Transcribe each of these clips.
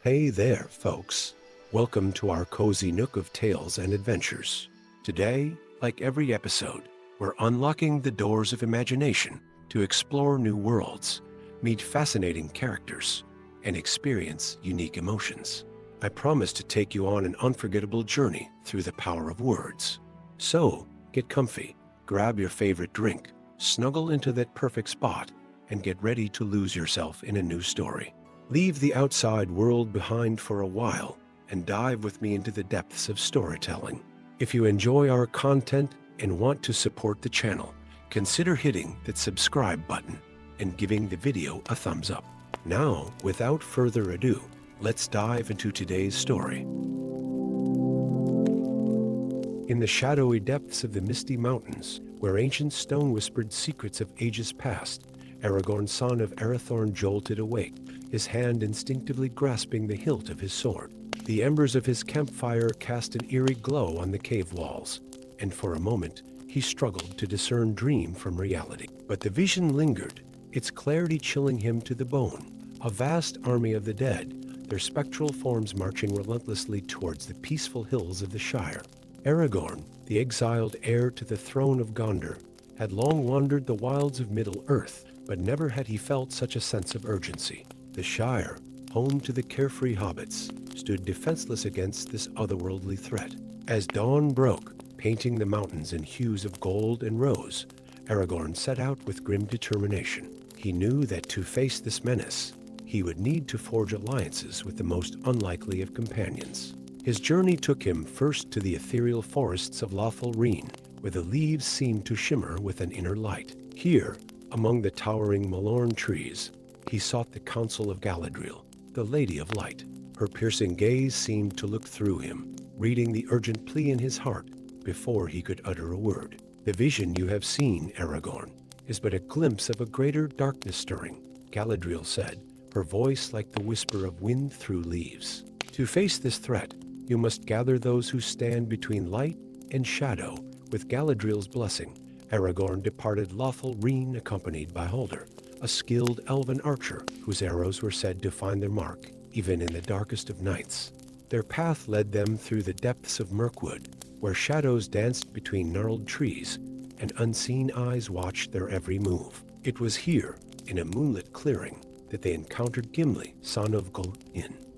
Hey there, folks. Welcome to our cozy nook of tales and adventures. Today, like every episode, we're unlocking the doors of imagination to explore new worlds, meet fascinating characters, and experience unique emotions. I promise to take you on an unforgettable journey through the power of words. So, get comfy, grab your favorite drink, snuggle into that perfect spot, and get ready to lose yourself in a new story. Leave the outside world behind for a while and dive with me into the depths of storytelling. If you enjoy our content and want to support the channel, consider hitting that subscribe button and giving the video a thumbs up. Now, without further ado, let's dive into today's story. In the shadowy depths of the misty mountains, where ancient stone whispered secrets of ages past, Aragorn, son of Arathorn, jolted awake, his hand instinctively grasping the hilt of his sword. The embers of his campfire cast an eerie glow on the cave walls, and for a moment he struggled to discern dream from reality. But the vision lingered, its clarity chilling him to the bone. A vast army of the dead, their spectral forms marching relentlessly towards the peaceful hills of the Shire. Aragorn, the exiled heir to the throne of Gondor, had long wandered the wilds of Middle-earth, but never had he felt such a sense of urgency. The Shire, home to the carefree hobbits, stood defenseless against this otherworldly threat. As dawn broke, painting the mountains in hues of gold and rose, Aragorn set out with grim determination. He knew that to face this menace, he would need to forge alliances with the most unlikely of companions. His journey took him first to the ethereal forests of Lothlórien, where the leaves seemed to shimmer with an inner light. Here, among the towering Malorn trees, he sought the counsel of Galadriel, the Lady of Light. Her piercing gaze seemed to look through him, reading the urgent plea in his heart before he could utter a word. "The vision you have seen, Aragorn, is but a glimpse of a greater darkness stirring," Galadriel said, her voice like the whisper of wind through leaves. "To face this threat, you must gather those who stand between light and shadow." With Galadriel's blessing, Aragorn departed Lothlórien accompanied by Haldir, a skilled elven archer whose arrows were said to find their mark even in the darkest of nights. Their path led them through the depths of Mirkwood, where shadows danced between gnarled trees and unseen eyes watched their every move. It was here, in a moonlit clearing, that they encountered Gimli, son of Nazgûl,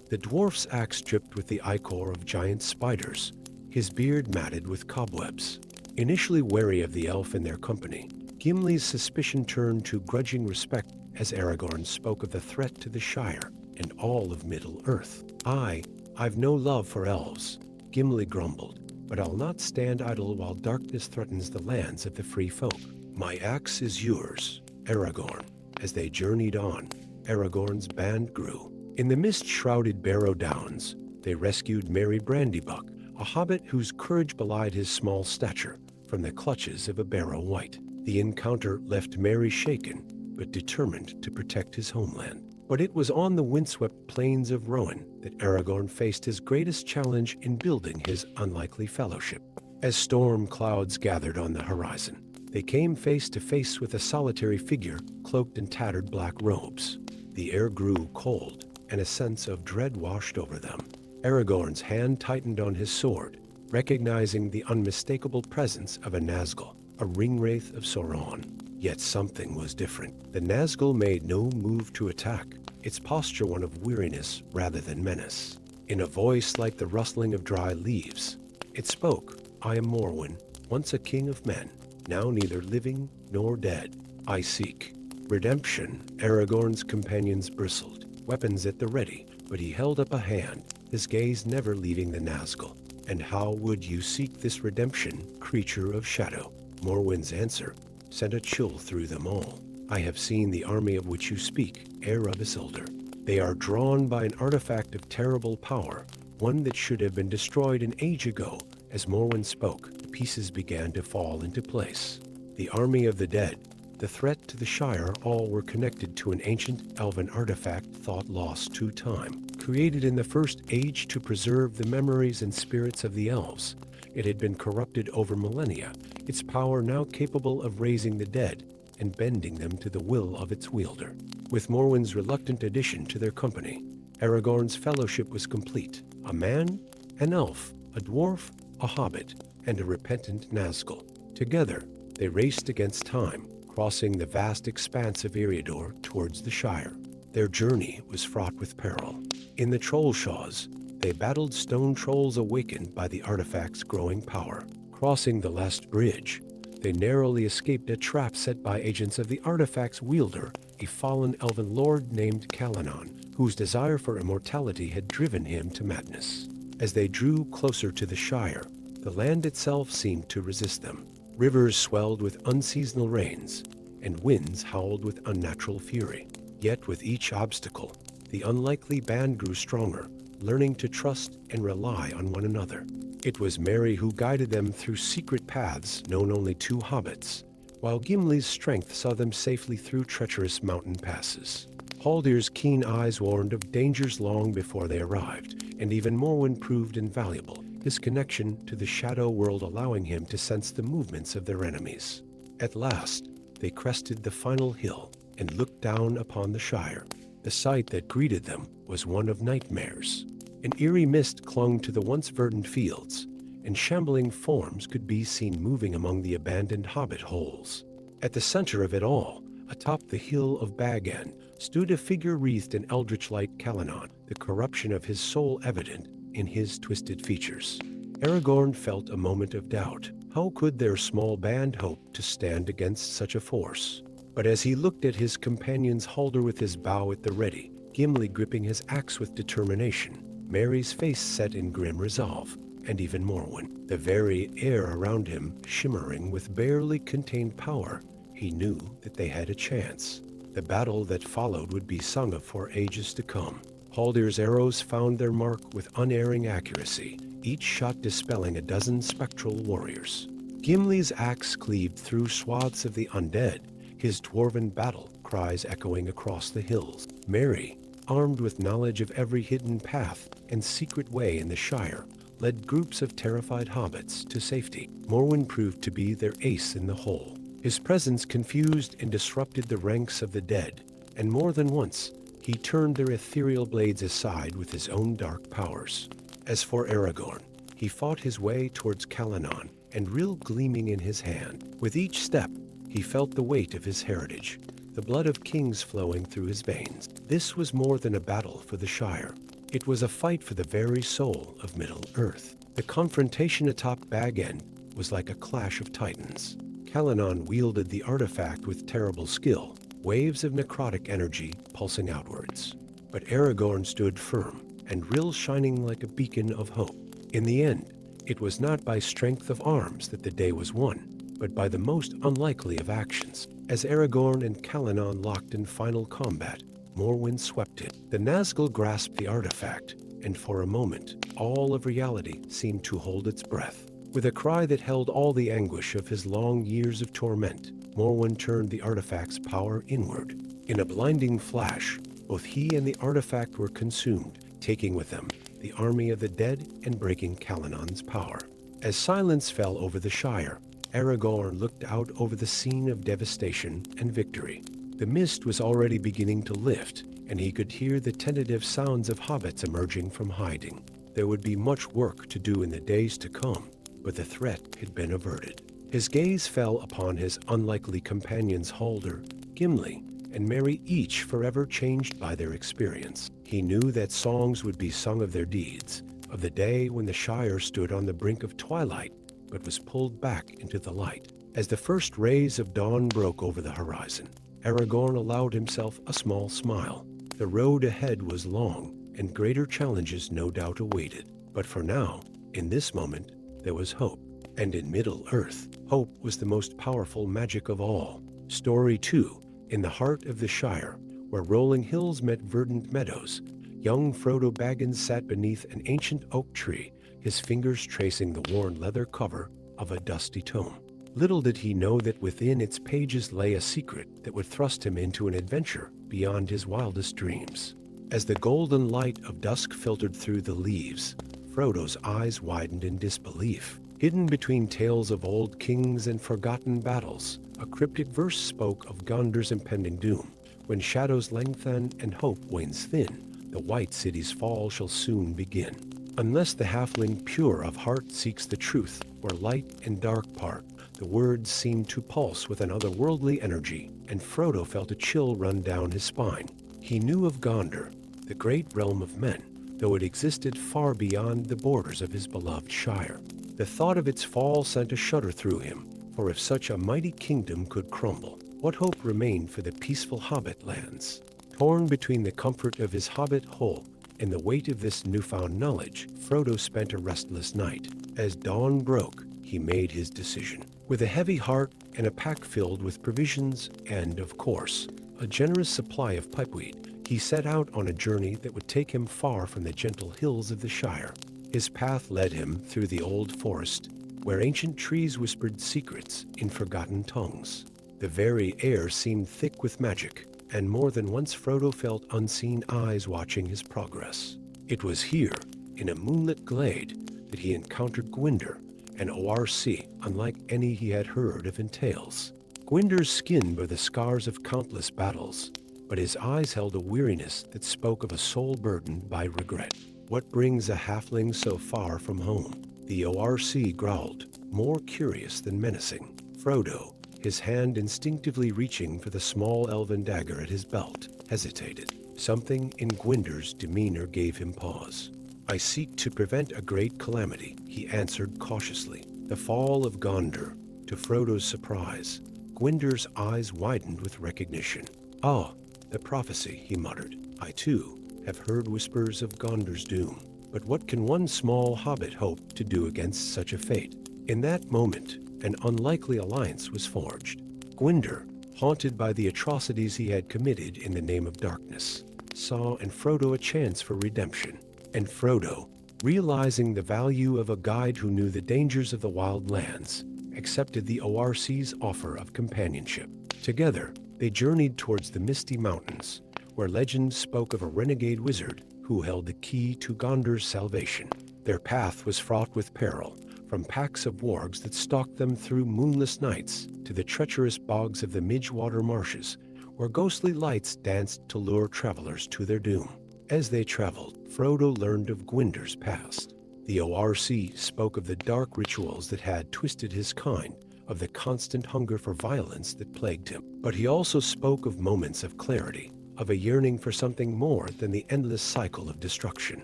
the dwarf's axe dripped with the ichor of giant spiders, his beard matted with cobwebs. Initially wary of the elf in their company, Gimli's suspicion turned to grudging respect as Aragorn spoke of the threat to the Shire and all of Middle-earth. I've no love for elves," Gimli grumbled, "but I'll not stand idle while darkness threatens the lands of the free folk. My axe is yours, Aragorn." As they journeyed on, Aragorn's band grew. In the mist-shrouded Barrow Downs, they rescued Merry Brandybuck, a hobbit whose courage belied his small stature, from the clutches of a Barrow Wight. The encounter left Merry shaken, but determined to protect his homeland. But it was on the windswept plains of Rohan that Aragorn faced his greatest challenge in building his unlikely fellowship. As storm clouds gathered on the horizon, they came face to face with a solitary figure cloaked in tattered black robes. The air grew cold, and a sense of dread washed over them. Aragorn's hand tightened on his sword, recognizing the unmistakable presence of a Nazgûl, a ringwraith of Sauron. Yet something was different. The Nazgûl made no move to attack, its posture one of weariness rather than menace. In a voice like the rustling of dry leaves, it spoke, "I am Morwen, once a king of men, now neither living nor dead. I seek redemption." Aragorn's companions bristled, weapons at the ready, but he held up a hand, his gaze never leaving the Nazgûl. "And how would you seek this redemption, creature of shadow?" Morwen's answer sent a chill through them all. "I have seen the army of which you speak, heir of Isildur. They are drawn by an artifact of terrible power, one that should have been destroyed an age ago." As Morwen spoke, the pieces began to fall into place. The army of the dead, the threat to the Shire, all were connected to an ancient elven artifact thought lost to time, created in the First Age to preserve the memories and spirits of the elves. It had been corrupted over millennia, its power now capable of raising the dead and bending them to the will of its wielder. With Morwen's reluctant addition to their company, Aragorn's fellowship was complete. A man, an elf, a dwarf, a hobbit, and a repentant Nazgûl. Together, they raced against time, crossing the vast expanse of Eriador towards the Shire. Their journey was fraught with peril. In the Trollshaws, they battled stone trolls awakened by the artifact's growing power. Crossing the last bridge, they narrowly escaped a trap set by agents of the artifact's wielder, a fallen elven lord named Calanon, whose desire for immortality had driven him to madness. As they drew closer to the Shire, the land itself seemed to resist them. Rivers swelled with unseasonal rains, and winds howled with unnatural fury. Yet with each obstacle, the unlikely band grew stronger, learning to trust and rely on one another. It was Merry who guided them through secret paths known only to hobbits, while Gimli's strength saw them safely through treacherous mountain passes. Haldir's keen eyes warned of dangers long before they arrived, and even Morwen proved invaluable, his connection to the shadow world allowing him to sense the movements of their enemies. At last, they crested the final hill and looked down upon the Shire. The sight that greeted them was one of nightmares. An eerie mist clung to the once verdant fields, and shambling forms could be seen moving among the abandoned hobbit holes. At the center of it all, atop the hill of Bagan, stood a figure wreathed in eldritch light Calanon, the corruption of his soul evident in his twisted features. Aragorn felt a moment of doubt. How could their small band hope to stand against such a force? But as he looked at his companions, Haldir with his bow at the ready, Gimli gripping his axe with determination, Merry's face set in grim resolve, and even Morwen, the very air around him shimmering with barely contained power, he knew that they had a chance. The battle that followed would be sung of for ages to come. Haldir's arrows found their mark with unerring accuracy, each shot dispelling a dozen spectral warriors. Gimli's axe cleaved through swaths of the undead, his dwarven battle cries echoing across the hills. Merry, armed with knowledge of every hidden path and secret way in the Shire, led groups of terrified hobbits to safety. Morwen proved to be their ace in the hole. His presence confused and disrupted the ranks of the dead, and more than once, he turned their ethereal blades aside with his own dark powers. As for Aragorn, he fought his way towards Calanon, and Rill gleaming in his hand. With each step, he felt the weight of his heritage, the blood of kings flowing through his veins. This was more than a battle for the Shire. It was a fight for the very soul of Middle-earth. The confrontation atop Bag End was like a clash of titans. Calanon wielded the artifact with terrible skill, waves of necrotic energy pulsing outwards. But Aragorn stood firm, and Rill shining like a beacon of hope. In the end, it was not by strength of arms that the day was won, but by the most unlikely of actions. As Aragorn and Calanon locked in final combat, Morwen swept it. The Nazgûl grasped the artifact, and for a moment, all of reality seemed to hold its breath. With a cry that held all the anguish of his long years of torment, Morwen turned the artifact's power inward. In a blinding flash, both he and the artifact were consumed, taking with them the army of the dead and breaking Calanon's power. As silence fell over the Shire, Aragorn looked out over the scene of devastation and victory. The mist was already beginning to lift, and he could hear the tentative sounds of hobbits emerging from hiding. There would be much work to do in the days to come, but the threat had been averted. His gaze fell upon his unlikely companions Haldir, Gimli, and Merry, each forever changed by their experience. He knew that songs would be sung of their deeds, of the day when the Shire stood on the brink of twilight, but was pulled back into the light. As the first rays of dawn broke over the horizon, Aragorn allowed himself a small smile. The road ahead was long, and greater challenges no doubt awaited. But for now, in this moment, there was hope. And in Middle-earth, hope was the most powerful magic of all. Story 2. In the heart of the Shire, where rolling hills met verdant meadows, young Frodo Baggins sat beneath an ancient oak tree, his fingers tracing the worn leather cover of a dusty tome. Little did he know that within its pages lay a secret that would thrust him into an adventure beyond his wildest dreams. As the golden light of dusk filtered through the leaves, Frodo's eyes widened in disbelief. Hidden between tales of old kings and forgotten battles, a cryptic verse spoke of Gondor's impending doom. When shadows lengthen and hope wanes thin, The White City's fall shall soon begin. Unless the halfling pure of heart seeks the truth, where light and dark part, the words seemed to pulse with an otherworldly energy, and Frodo felt a chill run down his spine. He knew of Gondor, the great realm of men, though it existed far beyond the borders of his beloved Shire. The thought of its fall sent a shudder through him, for if such a mighty kingdom could crumble, what hope remained for the peaceful Hobbit lands? Torn between the comfort of his Hobbit hole and the weight of this newfound knowledge, Frodo spent a restless night. As dawn broke, he made his decision. With a heavy heart and a pack filled with provisions and, of course, a generous supply of pipeweed, he set out on a journey that would take him far from the gentle hills of the Shire. His path led him through the old forest, where ancient trees whispered secrets in forgotten tongues. The very air seemed thick with magic, and more than once Frodo felt unseen eyes watching his progress. It was here, in a moonlit glade, that he encountered Gwyndr, an ORC unlike any he had heard of in tales. Gwyndra's skin bore the scars of countless battles, but his eyes held a weariness that spoke of a soul burdened by regret. What brings a halfling so far from home? The ORC growled, more curious than menacing. Frodo, his hand instinctively reaching for the small elven dagger at his belt, hesitated. Something in Gwyndra's demeanor gave him pause. I seek to prevent a great calamity, he answered cautiously. The fall of Gondor. To Frodo's surprise, Gwyndra's eyes widened with recognition. Ah, the prophecy, he muttered. I too have heard whispers of Gondor's doom. But what can one small hobbit hope to do against such a fate? In that moment, an unlikely alliance was forged. Gwyndr, haunted by the atrocities he had committed in the name of darkness, saw in Frodo a chance for redemption. And Frodo, realizing the value of a guide who knew the dangers of the wild lands, accepted the ORC's offer of companionship. Together, they journeyed towards the Misty Mountains, where legend spoke of a renegade wizard who held the key to Gondor's salvation. Their path was fraught with peril, from packs of wargs that stalked them through moonless nights to the treacherous bogs of the Midgewater marshes, where ghostly lights danced to lure travelers to their doom. As they traveled, Frodo learned of Gwyndra's past. The ORC spoke of the dark rituals that had twisted his kind, of the constant hunger for violence that plagued him. But he also spoke of moments of clarity, of a yearning for something more than the endless cycle of destruction.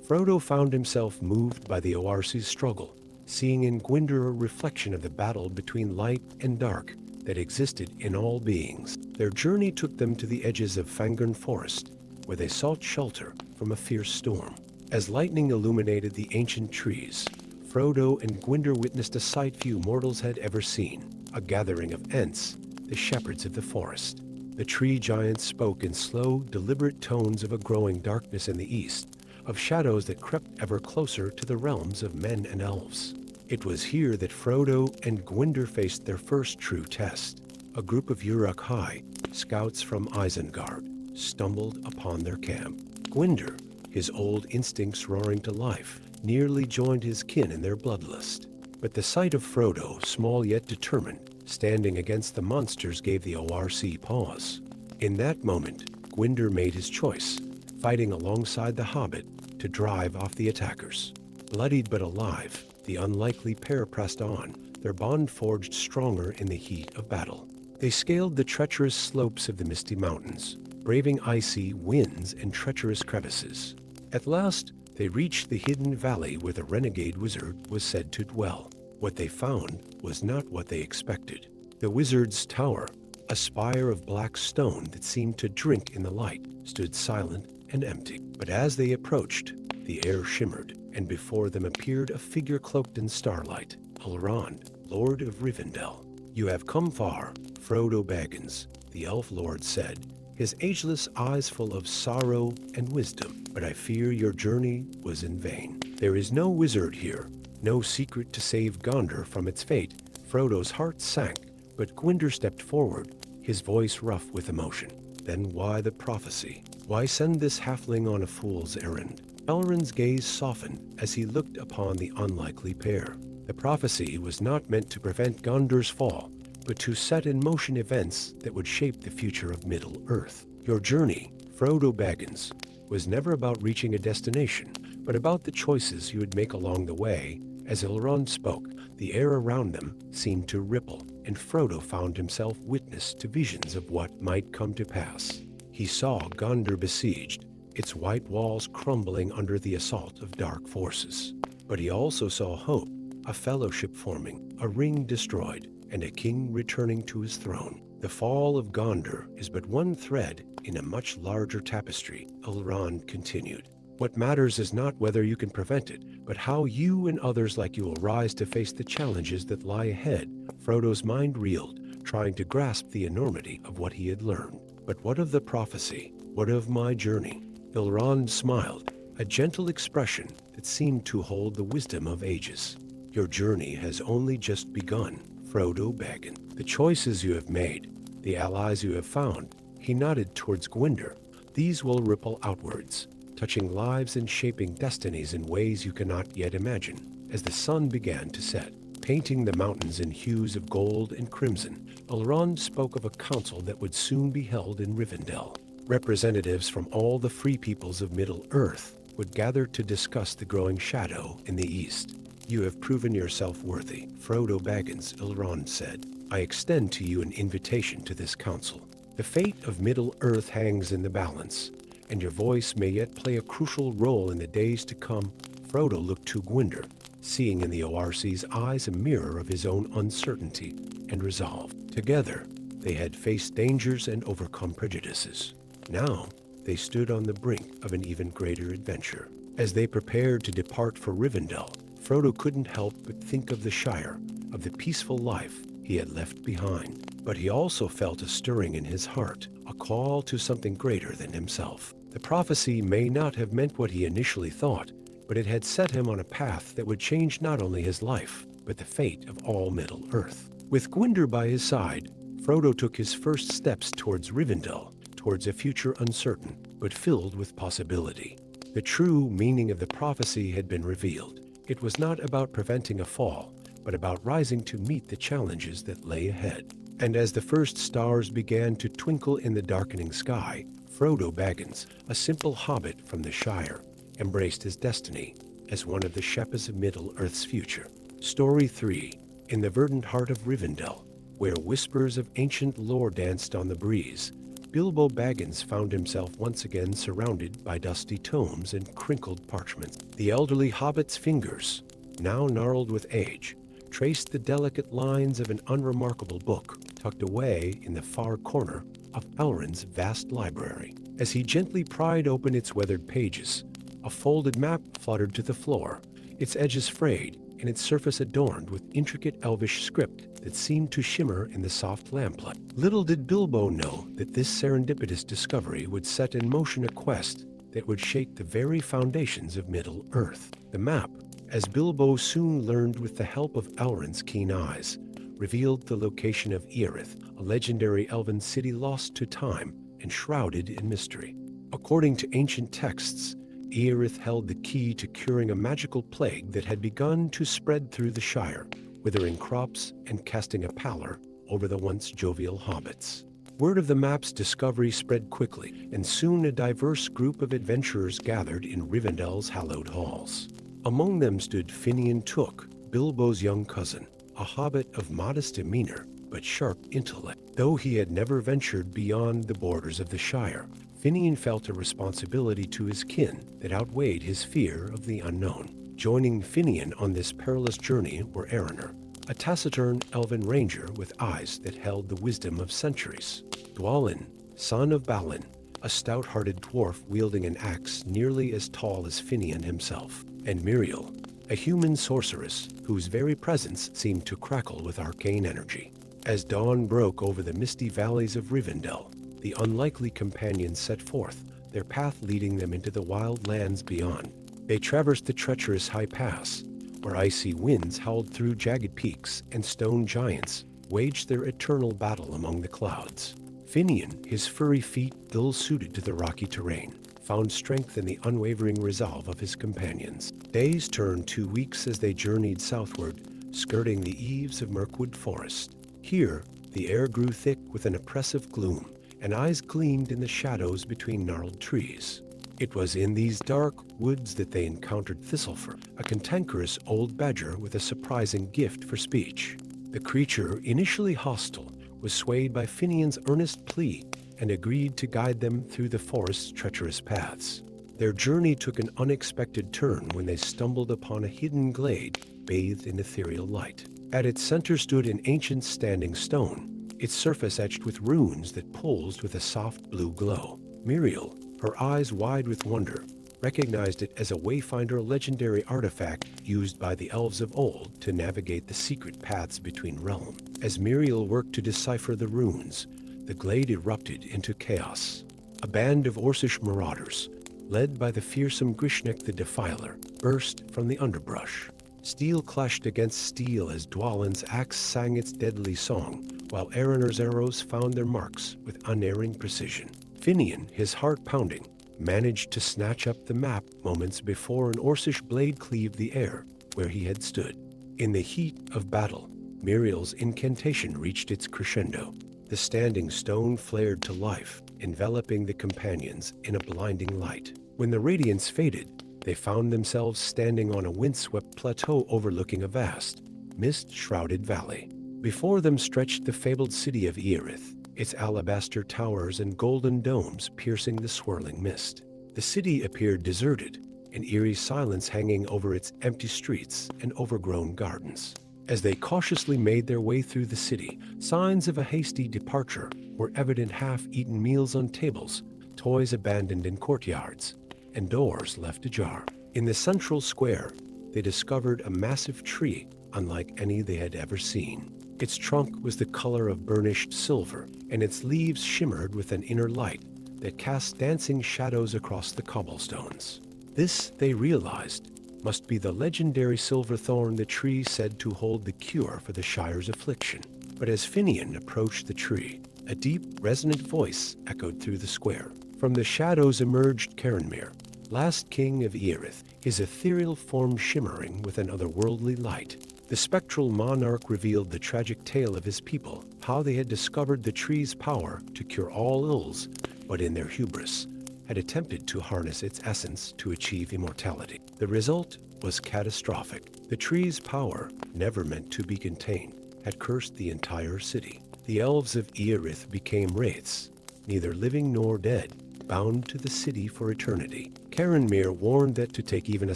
Frodo found himself moved by the ORC's struggle, seeing in Gwyndr a reflection of the battle between light and dark that existed in all beings. Their journey took them to the edges of Fangorn Forest, where they sought shelter from a fierce storm. As lightning illuminated the ancient trees, Frodo and Gwyndr witnessed a sight few mortals had ever seen, a gathering of Ents, the shepherds of the forest. The tree giants spoke in slow, deliberate tones of a growing darkness in the east, of shadows that crept ever closer to the realms of men and elves. It was here that Frodo and Gwyndr faced their first true test. A group of Uruk-hai, scouts from Isengard, stumbled upon their camp. Gwyndr, his old instincts roaring to life, nearly joined his kin in their bloodlust. But the sight of Frodo, small yet determined, standing against the monsters gave the ORC pause. In that moment, Gwyndr made his choice, fighting alongside the Hobbit to drive off the attackers. Bloodied but alive, the unlikely pair pressed on, their bond forged stronger in the heat of battle. They scaled the treacherous slopes of the Misty Mountains, braving icy winds and treacherous crevices. At last, they reached the hidden valley where the renegade wizard was said to dwell. What they found was not what they expected. The wizard's tower, a spire of black stone that seemed to drink in the light, stood silent and empty. But as they approached, the air shimmered, and before them appeared a figure cloaked in starlight, Elrond, Lord of Rivendell. You have come far, Frodo Baggins, the elf lord said, his ageless eyes full of sorrow and wisdom. But I fear your journey was in vain. There is no wizard here, no secret to save Gondor from its fate. Frodo's heart sank, but Gwyndr stepped forward, his voice rough with emotion. Then why the prophecy? Why send this halfling on a fool's errand? Elrond's gaze softened as he looked upon the unlikely pair. The prophecy was not meant to prevent Gondor's fall, but to set in motion events that would shape the future of Middle-earth. Your journey, Frodo Baggins, was never about reaching a destination, but about the choices you would make along the way. As Elrond spoke, the air around them seemed to ripple, and Frodo found himself witness to visions of what might come to pass. He saw Gondor besieged, its white walls crumbling under the assault of dark forces. But he also saw hope, a fellowship forming, a ring destroyed, and a king returning to his throne. The fall of Gondor is but one thread in a much larger tapestry, Elrond continued. What matters is not whether you can prevent it, but how you and others like you will rise to face the challenges that lie ahead. Frodo's mind reeled, trying to grasp the enormity of what he had learned. But what of the prophecy? What of my journey? Elrond smiled, a gentle expression that seemed to hold the wisdom of ages. Your journey has only just begun, Frodo Baggins. The choices you have made, the allies you have found, he nodded towards Gwyndor. These will ripple outwards, touching lives and shaping destinies in ways you cannot yet imagine. As the sun began to set, painting the mountains in hues of gold and crimson, Elrond spoke of a council that would soon be held in Rivendell. Representatives from all the free peoples of Middle-earth would gather to discuss the growing shadow in the east. You have proven yourself worthy, Frodo Baggins, Elrond said. I extend to you an invitation to this council. The fate of Middle-earth hangs in the balance, and your voice may yet play a crucial role in the days to come. Frodo looked to Gwyndor, seeing in the ORC's eyes a mirror of his own uncertainty and resolve. Together, they had faced dangers and overcome prejudices. Now, they stood on the brink of an even greater adventure. As they prepared to depart for Rivendell, Frodo couldn't help but think of the Shire, of the peaceful life he had left behind. But he also felt a stirring in his heart, a call to something greater than himself. The prophecy may not have meant what he initially thought, but it had set him on a path that would change not only his life, but the fate of all Middle-earth. With Gwyndor by his side, Frodo took his first steps towards Rivendell, towards a future uncertain, but filled with possibility. The true meaning of the prophecy had been revealed. It was not about preventing a fall, but about rising to meet the challenges that lay ahead. And as the first stars began to twinkle in the darkening sky, Frodo Baggins, a simple hobbit from the Shire, embraced his destiny as one of the shepherds of Middle-earth's future. Story 3. In the verdant heart of Rivendell, where whispers of ancient lore danced on the breeze, Bilbo Baggins found himself once again surrounded by dusty tomes and crinkled parchments. The elderly hobbit's fingers, now gnarled with age, traced the delicate lines of an unremarkable book tucked away in the far corner of Elrond's vast library. As he gently pried open its weathered pages, a folded map fluttered to the floor, its edges frayed and its surface adorned with intricate elvish script that seemed to shimmer in the soft lamplight. Little did Bilbo know that this serendipitous discovery would set in motion a quest that would shake the very foundations of Middle-earth. The map, as Bilbo soon learned with the help of Elrond's keen eyes, revealed the location of Earith, a legendary elven city lost to time and shrouded in mystery. According to ancient texts, Earith held the key to curing a magical plague that had begun to spread through the Shire, withering crops and casting a pallor over the once jovial hobbits. Word of the map's discovery spread quickly, and soon a diverse group of adventurers gathered in Rivendell's hallowed halls. Among them stood Finian Took, Bilbo's young cousin, a hobbit of modest demeanor but sharp intellect. Though he had never ventured beyond the borders of the Shire, Finian felt a responsibility to his kin that outweighed his fear of the unknown. Joining Finian on this perilous journey were Erenor, a taciturn elven ranger with eyes that held the wisdom of centuries; Dwalin, son of Balin, a stout-hearted dwarf wielding an axe nearly as tall as Finian himself; and Miriel, a human sorceress whose very presence seemed to crackle with arcane energy. As dawn broke over the misty valleys of Rivendell, the unlikely companions set forth, their path leading them into the wild lands beyond. They traversed the treacherous high pass, where icy winds howled through jagged peaks and stone giants waged their eternal battle among the clouds. Finian, his furry feet ill-suited to the rocky terrain, found strength in the unwavering resolve of his companions. Days turned to weeks as they journeyed southward, skirting the eaves of Mirkwood Forest. Here, the air grew thick with an oppressive gloom, and eyes gleamed in the shadows between gnarled trees. It was in these dark woods that they encountered Thistlefur, a cantankerous old badger with a surprising gift for speech. The creature, initially hostile, was swayed by Finian's earnest plea and agreed to guide them through the forest's treacherous paths. Their journey took an unexpected turn when they stumbled upon a hidden glade bathed in ethereal light. At its center stood an ancient standing stone, its surface etched with runes that pulsed with a soft blue glow. Muriel, her eyes wide with wonder, recognized it as a Wayfinder legendary artifact used by the elves of old to navigate the secret paths between realms. As Muriel worked to decipher the runes, the glade erupted into chaos. A band of Orcish marauders, led by the fearsome Grishnek the Defiler, burst from the underbrush. Steel clashed against steel as Dwalin's axe sang its deadly song, while Aranor's arrows found their marks with unerring precision. Finian, his heart pounding, managed to snatch up the map moments before an Orcish blade cleaved the air where he had stood. In the heat of battle, Muriel's incantation reached its crescendo. The standing stone flared to life, enveloping the companions in a blinding light. When the radiance faded, they found themselves standing on a windswept plateau overlooking a vast, mist-shrouded valley. Before them stretched the fabled city of Earith, its alabaster towers and golden domes piercing the swirling mist. The city appeared deserted, an eerie silence hanging over its empty streets and overgrown gardens. As they cautiously made their way through the city, signs of a hasty departure were evident: half-eaten meals on tables, toys abandoned in courtyards, and doors left ajar. In the central square, they discovered a massive tree unlike any they had ever seen. Its trunk was the color of burnished silver, and its leaves shimmered with an inner light that cast dancing shadows across the cobblestones. This, they realized, must be the legendary silverthorn, the tree said to hold the cure for the Shire's affliction. But as Finian approached the tree, a deep, resonant voice echoed through the square. From the shadows emerged Caranmir, last king of Earith, his ethereal form shimmering with an otherworldly light. The spectral monarch revealed the tragic tale of his people, how they had discovered the tree's power to cure all ills, but in their hubris, had attempted to harness its essence to achieve immortality. The result was catastrophic. The tree's power, never meant to be contained, had cursed the entire city. The elves of Earith became wraiths, neither living nor dead, bound to the city for eternity. Caranmir warned that to take even a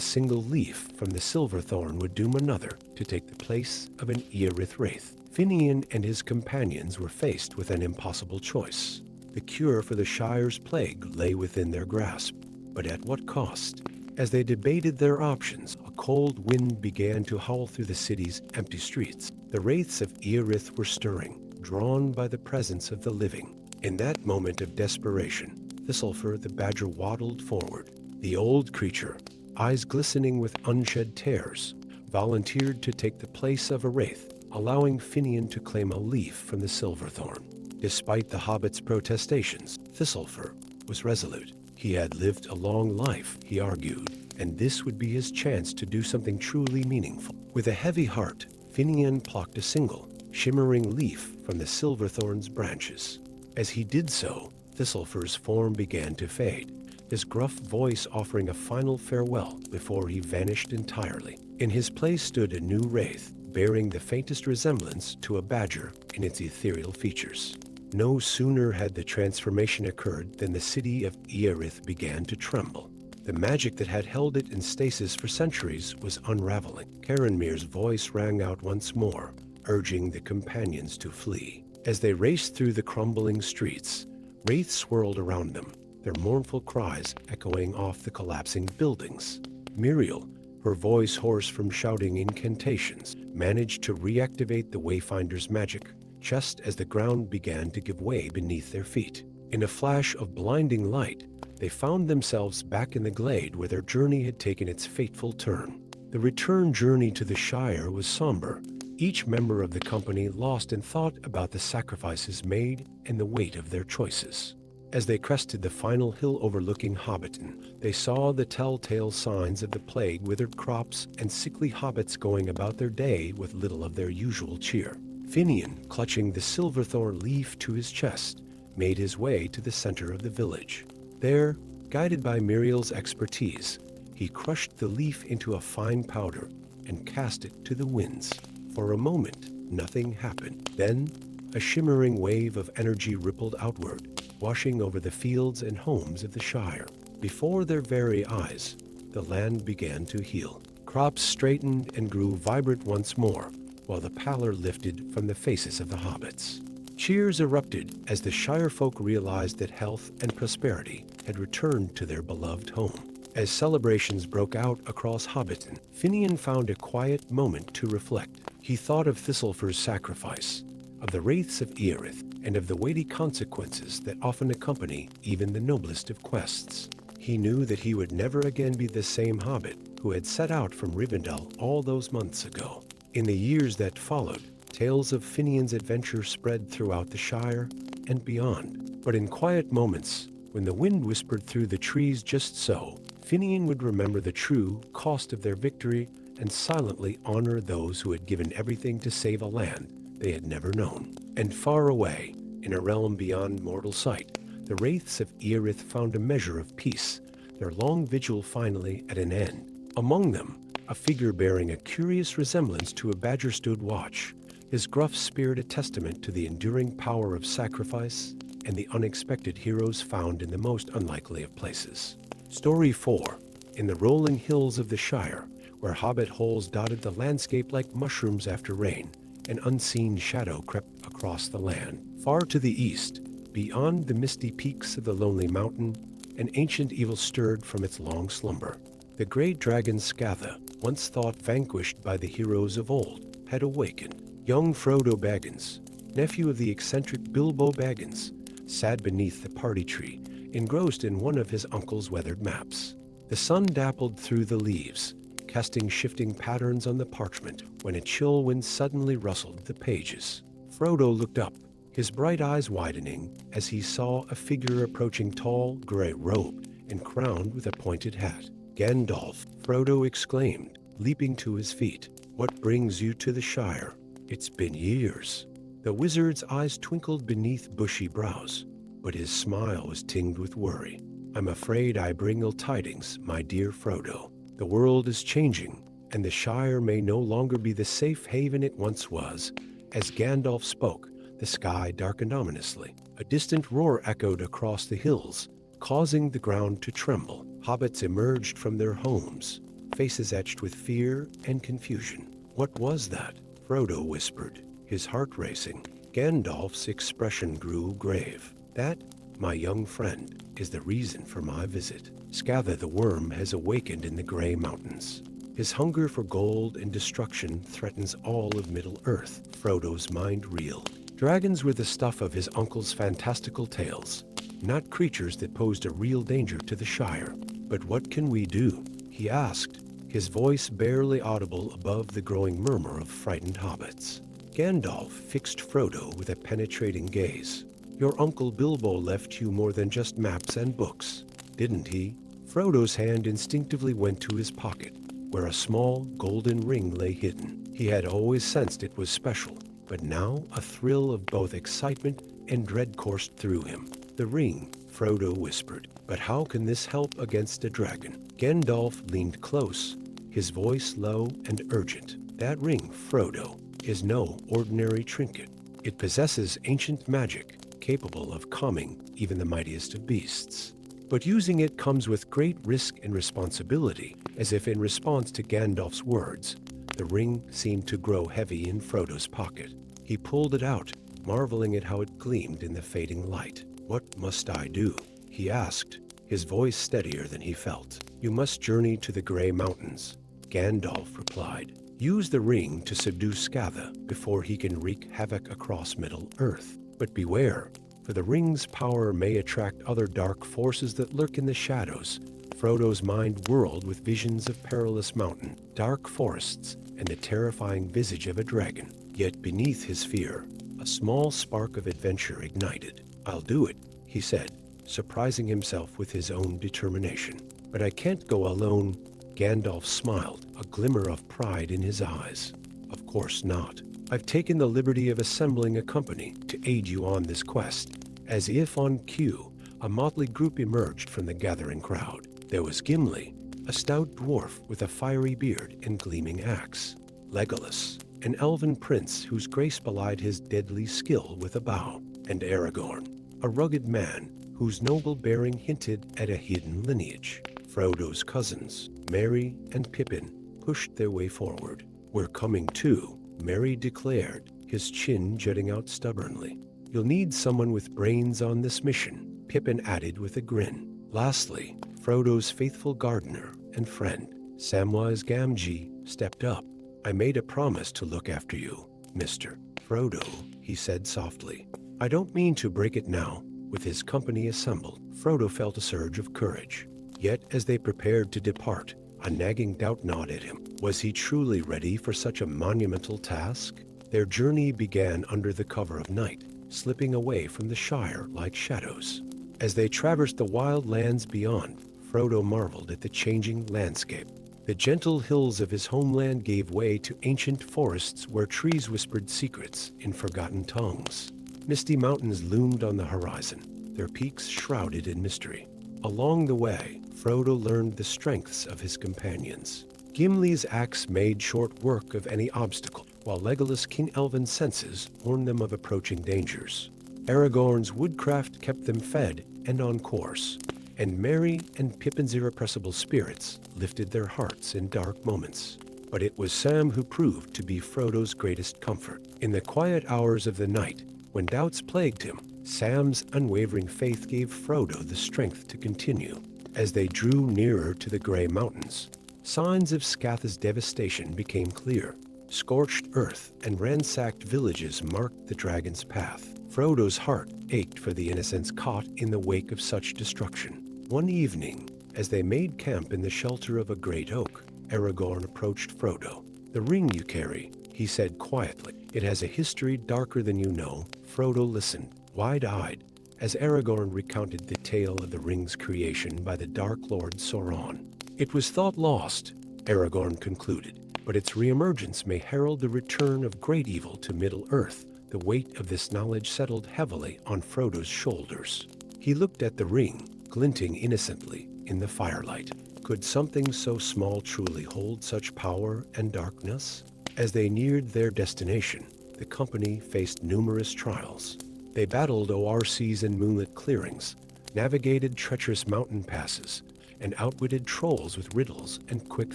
single leaf from the silverthorn would doom another to take the place of an Earith wraith. Finian and his companions were faced with an impossible choice. The cure for the Shire's plague lay within their grasp, but at what cost? As they debated their options, a cold wind began to howl through the city's empty streets. The wraiths of Earith were stirring, drawn by the presence of the living. In that moment of desperation, Thistlefur the badger waddled forward. The old creature, eyes glistening with unshed tears, volunteered to take the place of a wraith, allowing Finian to claim a leaf from the silverthorn. Despite the hobbit's protestations, Thistlefur was resolute. He had lived a long life, he argued, and this would be his chance to do something truly meaningful. With a heavy heart, Finian plucked a single, shimmering leaf from the silverthorn's branches. As he did so, Thistlefur's form began to fade, his gruff voice offering a final farewell before he vanished entirely. In his place stood a new wraith, bearing the faintest resemblance to a badger in its ethereal features. No sooner had the transformation occurred than the city of Earith began to tremble. The magic that had held it in stasis for centuries was unraveling. Caranmir's voice rang out once more, urging the companions to flee. As they raced through the crumbling streets, wraiths swirled around them, their mournful cries echoing off the collapsing buildings. Muriel, her voice hoarse from shouting incantations, managed to reactivate the Wayfinder's magic just as the ground began to give way beneath their feet. In a flash of blinding light, they found themselves back in the glade where their journey had taken its fateful turn. The return journey to the Shire was somber, each member of the company lost in thought about the sacrifices made and the weight of their choices. As they crested the final hill overlooking Hobbiton, they saw the telltale signs of the plague, withered crops, and sickly hobbits going about their day with little of their usual cheer. Finian, clutching the silverthorn leaf to his chest, made his way to the center of the village. There, Guided by Muriel's expertise, he crushed the leaf into a fine powder and cast it to the winds. For a moment, nothing happened. Then, a shimmering wave of energy rippled outward, washing over the fields and homes of the Shire. Before their very eyes, the land began to heal. Crops straightened and grew vibrant once more, while the pallor lifted from the faces of the hobbits. Cheers erupted as the Shire folk realized that health and prosperity had returned to their beloved home. As celebrations broke out across Hobbiton, Finian found a quiet moment to reflect. He thought of Thistlefer's sacrifice, of the wraiths of Earith, and of the weighty consequences that often accompany even the noblest of quests. He knew that he would never again be the same hobbit who had set out from Rivendell all those months ago. In the years that followed, tales of Finian's adventure spread throughout the Shire and beyond. But in quiet moments, when the wind whispered through the trees just so, Finian would remember the true cost of their victory and silently honor those who had given everything to save a land they had never known. And far away, in a realm beyond mortal sight, the wraiths of Earith found a measure of peace, their long vigil finally at an end. Among them, a figure bearing a curious resemblance to a badger stood watch, his gruff spirit a testament to the enduring power of sacrifice and the unexpected heroes found in the most unlikely of places. Story 4. In the rolling hills of the Shire, where hobbit holes dotted the landscape like mushrooms after rain, an unseen shadow crept across the land. Far to the east, beyond the misty peaks of the lonely mountain, an ancient evil stirred from its long slumber. The great dragon Scatha, once thought vanquished by the heroes of old, had awakened. Young Frodo Baggins, nephew of the eccentric Bilbo Baggins, sat beneath the party tree, engrossed in one of his uncle's weathered maps. The sun dappled through the leaves, casting shifting patterns on the parchment when a chill wind suddenly rustled the pages. Frodo looked up, his bright eyes widening as he saw a figure approaching, tall, gray-robed and crowned with a pointed hat. "Gandalf," Frodo exclaimed, leaping to his feet. "What brings you to the Shire? It's been years." The wizard's eyes twinkled beneath bushy brows, but his smile was tinged with worry. "I'm afraid I bring ill tidings, my dear Frodo. The world is changing, and the Shire may no longer be the safe haven it once was." As Gandalf spoke, the sky darkened ominously. A distant roar echoed across the hills, causing the ground to tremble. Hobbits emerged from their homes, faces etched with fear and confusion. "What was that?" Frodo whispered, his heart racing. Gandalf's expression grew grave. "That, my young friend, is the reason for my visit. Scatha the Worm has awakened in the Grey Mountains. His hunger for gold and destruction threatens all of Middle-earth." Frodo's mind reeled. Dragons were the stuff of his uncle's fantastical tales, not creatures that posed a real danger to the Shire. "But what can we do?" he asked, his voice barely audible above the growing murmur of frightened hobbits. Gandalf fixed Frodo with a penetrating gaze. "Your Uncle Bilbo left you more than just maps and books, didn't he?" Frodo's hand instinctively went to his pocket, where a small golden ring lay hidden. He had always sensed it was special, but now a thrill of both excitement and dread coursed through him. "The ring," Frodo whispered. "But how can this help against a dragon?" Gandalf leaned close, his voice low and urgent. "That ring, Frodo, is no ordinary trinket. It possesses ancient magic, capable of calming even the mightiest of beasts. But using it comes with great risk and responsibility." As if in response to Gandalf's words, the ring seemed to grow heavy in Frodo's pocket. He pulled it out, marveling at how it gleamed in the fading light. "What must I do?" he asked, his voice steadier than he felt. "You must journey to the Grey Mountains," Gandalf replied. "Use the ring to subdue Scatha before he can wreak havoc across Middle-earth. But beware, for the ring's power may attract other dark forces that lurk in the shadows." Frodo's mind whirled with visions of perilous mountain, dark forests, and the terrifying visage of a dragon. Yet beneath his fear, a small spark of adventure ignited. "I'll do it," he said, surprising himself with his own determination. "But I can't go alone." Gandalf smiled, a glimmer of pride in his eyes. "Of course not. I've taken the liberty of assembling a company to aid you on this quest." As if on cue, A motley group emerged from the gathering crowd. There was Gimli, a stout dwarf with a fiery beard and gleaming axe. Legolas, an elven prince whose grace belied his deadly skill with a bow. And Aragorn, a rugged man whose noble bearing hinted at a hidden lineage. Frodo's cousins, Merry and Pippin, pushed their way forward. "We're coming too," Merry declared, his chin jutting out stubbornly. "You'll need someone with brains on this mission," Pippin added with a grin. Lastly, Frodo's faithful gardener and friend, Samwise Gamgee, stepped up. "I made a promise to look after you, Mr. Frodo," he said softly. "I don't mean to break it now." With his company assembled, Frodo felt a surge of courage. Yet as they prepared to depart, a nagging doubt gnawed at him. Was he truly ready for such a monumental task? Their journey began under the cover of night, slipping away from the Shire like shadows. As they traversed the wild lands beyond, Frodo marveled at the changing landscape. The gentle hills of his homeland gave way to ancient forests where trees whispered secrets in forgotten tongues. Misty mountains loomed on the horizon, their peaks shrouded in mystery. Along the way, Frodo learned the strengths of his companions. Gimli's axe made short work of any obstacle, while Legolas' King Elven senses warned them of approaching dangers. Aragorn's woodcraft kept them fed and on course, and Merry and Pippin's irrepressible spirits lifted their hearts in dark moments. But it was Sam who proved to be Frodo's greatest comfort. In the quiet hours of the night, when doubts plagued him, Sam's unwavering faith gave Frodo the strength to continue. As they drew nearer to the Grey Mountains, signs of Scath's devastation became clear. Scorched earth and ransacked villages marked the dragon's path. Frodo's heart ached for the innocents caught in the wake of such destruction. One evening, as they made camp in the shelter of a great oak, Aragorn approached Frodo. "The ring you carry," he said quietly. "It has a history darker than you know." Frodo listened, wide-eyed, as Aragorn recounted the tale of the ring's creation by the Dark Lord Sauron. "It was thought lost," Aragorn concluded, "but its reemergence may herald the return of great evil to Middle-earth." The weight of this knowledge settled heavily on Frodo's shoulders. He looked at the ring, glinting innocently in the firelight. Could something so small truly hold such power and darkness? As they neared their destination, the company faced numerous trials. They battled ORCs in moonlit clearings, navigated treacherous mountain passes, and outwitted trolls with riddles and quick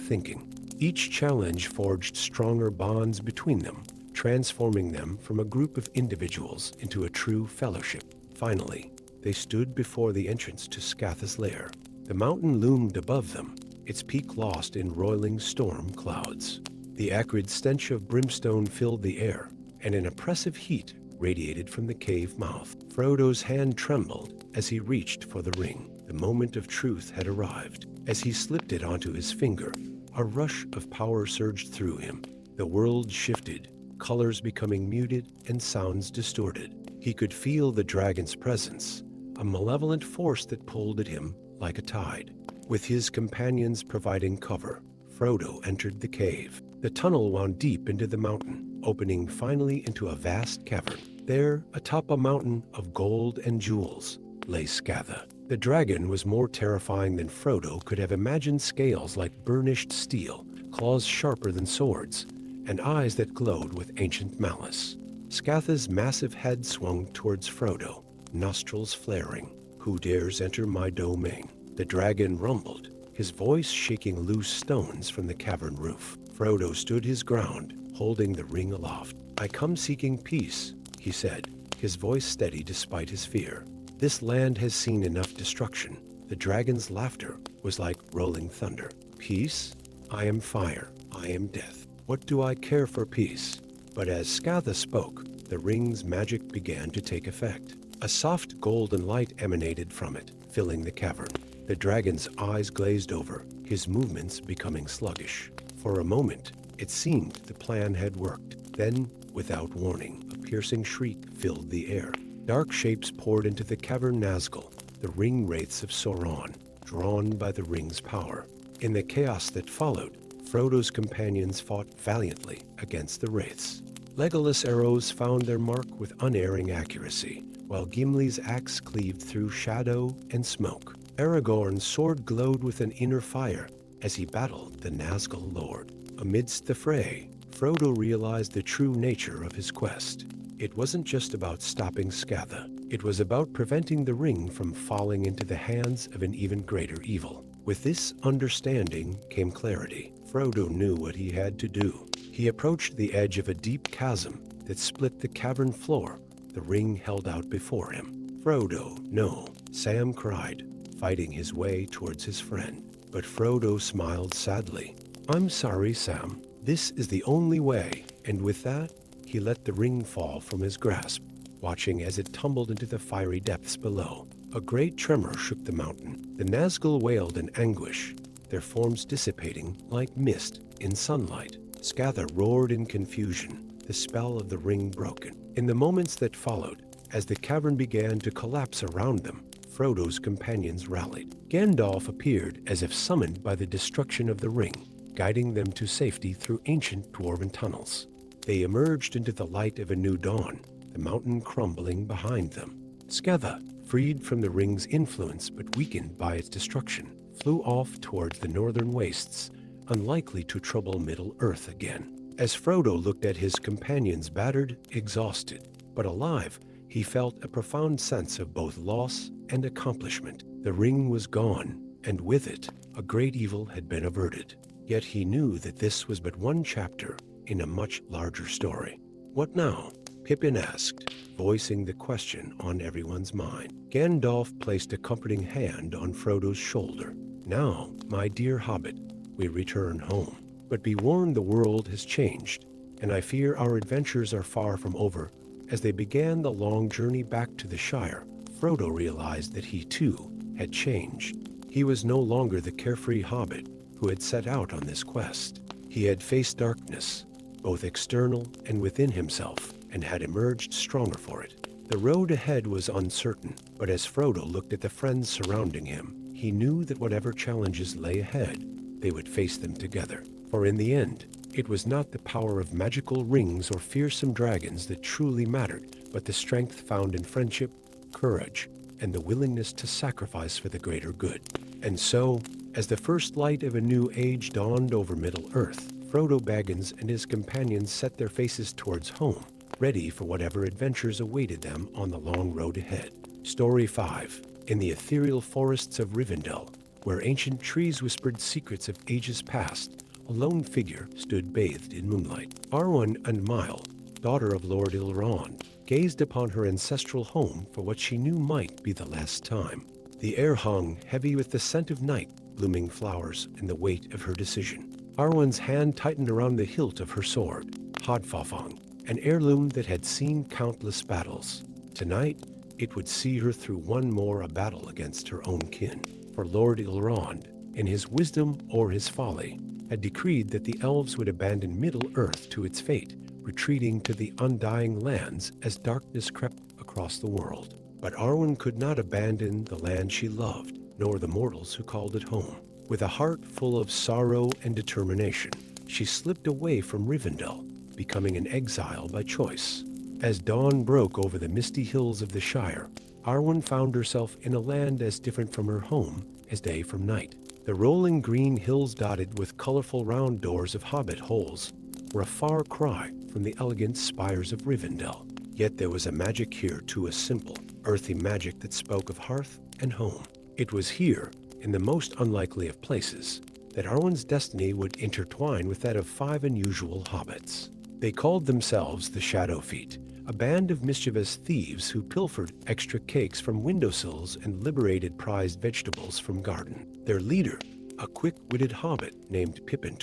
thinking. Each challenge forged stronger bonds between them, transforming them from a group of individuals into a true fellowship. Finally, they stood before the entrance to Scath's lair. The mountain loomed above them, its peak lost in roiling storm clouds. The acrid stench of brimstone filled the air, and an oppressive heat radiated from the cave mouth. Frodo's hand trembled as he reached for the ring. The moment of truth had arrived. As he slipped it onto his finger, a rush of power surged through him. The world shifted, colors becoming muted and sounds distorted. He could feel the dragon's presence, a malevolent force that pulled at him like a tide. With his companions providing cover, Frodo entered the cave. The tunnel wound deep into the mountain, opening finally into a vast cavern. There, atop a mountain of gold and jewels, lay Scatha. The dragon was more terrifying than Frodo could have imagined. Scales like burnished steel, claws sharper than swords, and eyes that glowed with ancient malice. Scatha's massive head swung towards Frodo, nostrils flaring. "Who dares enter my domain?" The dragon rumbled, his voice shaking loose stones from the cavern roof. Frodo stood his ground, holding the ring aloft. "I come seeking peace," he said, his voice steady despite his fear. "This land has seen enough destruction." The dragon's laughter was like rolling thunder. "Peace? I am fire. I am death. What do I care for peace?" But as Scatha spoke, the ring's magic began to take effect. A soft golden light emanated from it, filling the cavern. The dragon's eyes glazed over, his movements becoming sluggish. For a moment, it seemed the plan had worked. Then, without warning, a piercing shriek filled the air. Dark shapes poured into the cavern. Nazgûl, the ring wraiths of Sauron, drawn by the ring's power. In the chaos that followed, Frodo's companions fought valiantly against the wraiths. Legolas' arrows found their mark with unerring accuracy, while Gimli's axe cleaved through shadow and smoke. Aragorn's sword glowed with an inner fire as he battled the Nazgûl Lord. Amidst the fray, Frodo realized the true nature of his quest. It wasn't just about stopping Scatha. It was about preventing the ring from falling into the hands of an even greater evil. With this understanding came clarity. Frodo knew what he had to do. He approached the edge of a deep chasm that split the cavern floor. The ring held out before him. "Frodo, no," Sam cried, fighting his way towards his friend. But Frodo smiled sadly. "I'm sorry, Sam. This is the only way." And with that, he let the ring fall from his grasp, watching as it tumbled into the fiery depths below. A great tremor shook the mountain. The Nazgûl wailed in anguish, their forms dissipating like mist in sunlight. Scatha roared in confusion, the spell of the ring broken. In the moments that followed, as the cavern began to collapse around them, Frodo's companions rallied. Gandalf appeared as if summoned by the destruction of the ring, guiding them to safety through ancient dwarven tunnels. They emerged into the light of a new dawn, the mountain crumbling behind them. Scatha, freed from the ring's influence but weakened by its destruction, flew off towards the northern wastes, unlikely to trouble Middle-earth again. As Frodo looked at his companions battered, exhausted, but alive, he felt a profound sense of both loss and accomplishment. The ring was gone, and with it, a great evil had been averted. Yet he knew that this was but one chapter in a much larger story. "What now?" Pippin asked, voicing the question on everyone's mind. Gandalf placed a comforting hand on Frodo's shoulder. "Now, my dear Hobbit, we return home. But be warned, the world has changed, and I fear our adventures are far from over." As they began the long journey back to the Shire, Frodo realized that he, too, had changed. He was no longer the carefree hobbit who had set out on this quest. He had faced darkness, both external and within himself, and had emerged stronger for it. The road ahead was uncertain, but as Frodo looked at the friends surrounding him, he knew that whatever challenges lay ahead, they would face them together. For in the end, it was not the power of magical rings or fearsome dragons that truly mattered, but the strength found in friendship, courage, and the willingness to sacrifice for the greater good. And so, as the first light of a new age dawned over Middle-earth, Frodo Baggins and his companions set their faces towards home, ready for whatever adventures awaited them on the long road ahead. Story 5. In the ethereal forests of Rivendell, where ancient trees whispered secrets of ages past, a lone figure stood bathed in moonlight. Arwen and Mile, daughter of Lord Elrond, gazed upon her ancestral home for what she knew might be the last time. The air hung heavy with the scent of night, blooming flowers, and the weight of her decision. Arwen's hand tightened around the hilt of her sword, Hodfafang, an heirloom that had seen countless battles. Tonight, it would see her through one more a battle against her own kin. For Lord Elrond, in his wisdom or his folly, had decreed that the elves would abandon Middle-earth to its fate, retreating to the undying lands as darkness crept across the world. But Arwen could not abandon the land she loved, nor the mortals who called it home. With a heart full of sorrow and determination, she slipped away from Rivendell, becoming an exile by choice. As dawn broke over the misty hills of the Shire, Arwen found herself in a land as different from her home as day from night. The rolling green hills dotted with colorful round doors of hobbit holes were a far cry from the elegant spires of Rivendell. Yet there was a magic here too, a simple, earthy magic that spoke of hearth and home. It was here, in the most unlikely of places, that Arwen's destiny would intertwine with that of 5 unusual hobbits. They called themselves the Shadowfeet, a band of mischievous thieves who pilfered extra cakes from windowsills and liberated prized vegetables from garden. Their leader, a quick-witted hobbit named Pippin,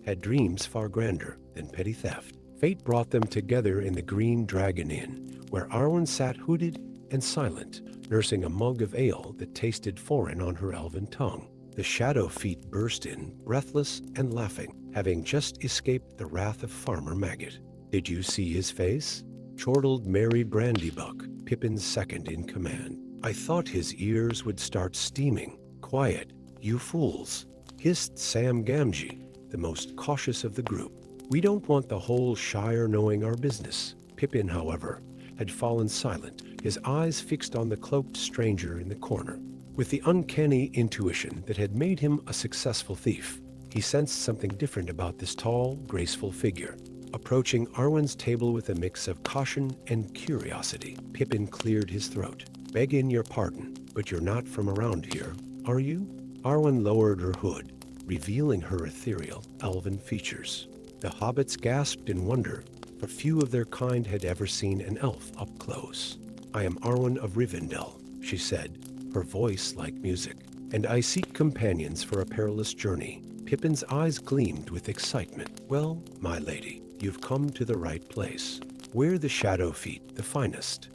had dreams far grander than petty theft. Fate brought them together in the Green Dragon Inn, where Arwen sat hooded and silent, nursing a mug of ale that tasted foreign on her elven tongue. The Shadowfeet burst in, breathless and laughing, having just escaped the wrath of Farmer Maggot. "Did you see his face?" chortled Merry Brandybuck, Pippin's second in command. "I thought his ears would start steaming." "Quiet, you fools," hissed Sam Gamgee, the most cautious of the group. "We don't want the whole Shire knowing our business." Pippin, however, had fallen silent, his eyes fixed on the cloaked stranger in the corner. With the uncanny intuition that had made him a successful thief, he sensed something different about this tall, graceful figure. Approaching Arwen's table with a mix of caution and curiosity, Pippin cleared his throat. "Begging your pardon, but you're not from around here, are you?" Arwen lowered her hood, revealing her ethereal, elven features. The hobbits gasped in wonder, for few of their kind had ever seen an elf up close. "I am Arwen of Rivendell," she said, her voice like music, "and I seek companions for a perilous journey." Pippin's eyes gleamed with excitement. "Well, my lady, you've come to the right place. We're the Shadowfeet, the finest.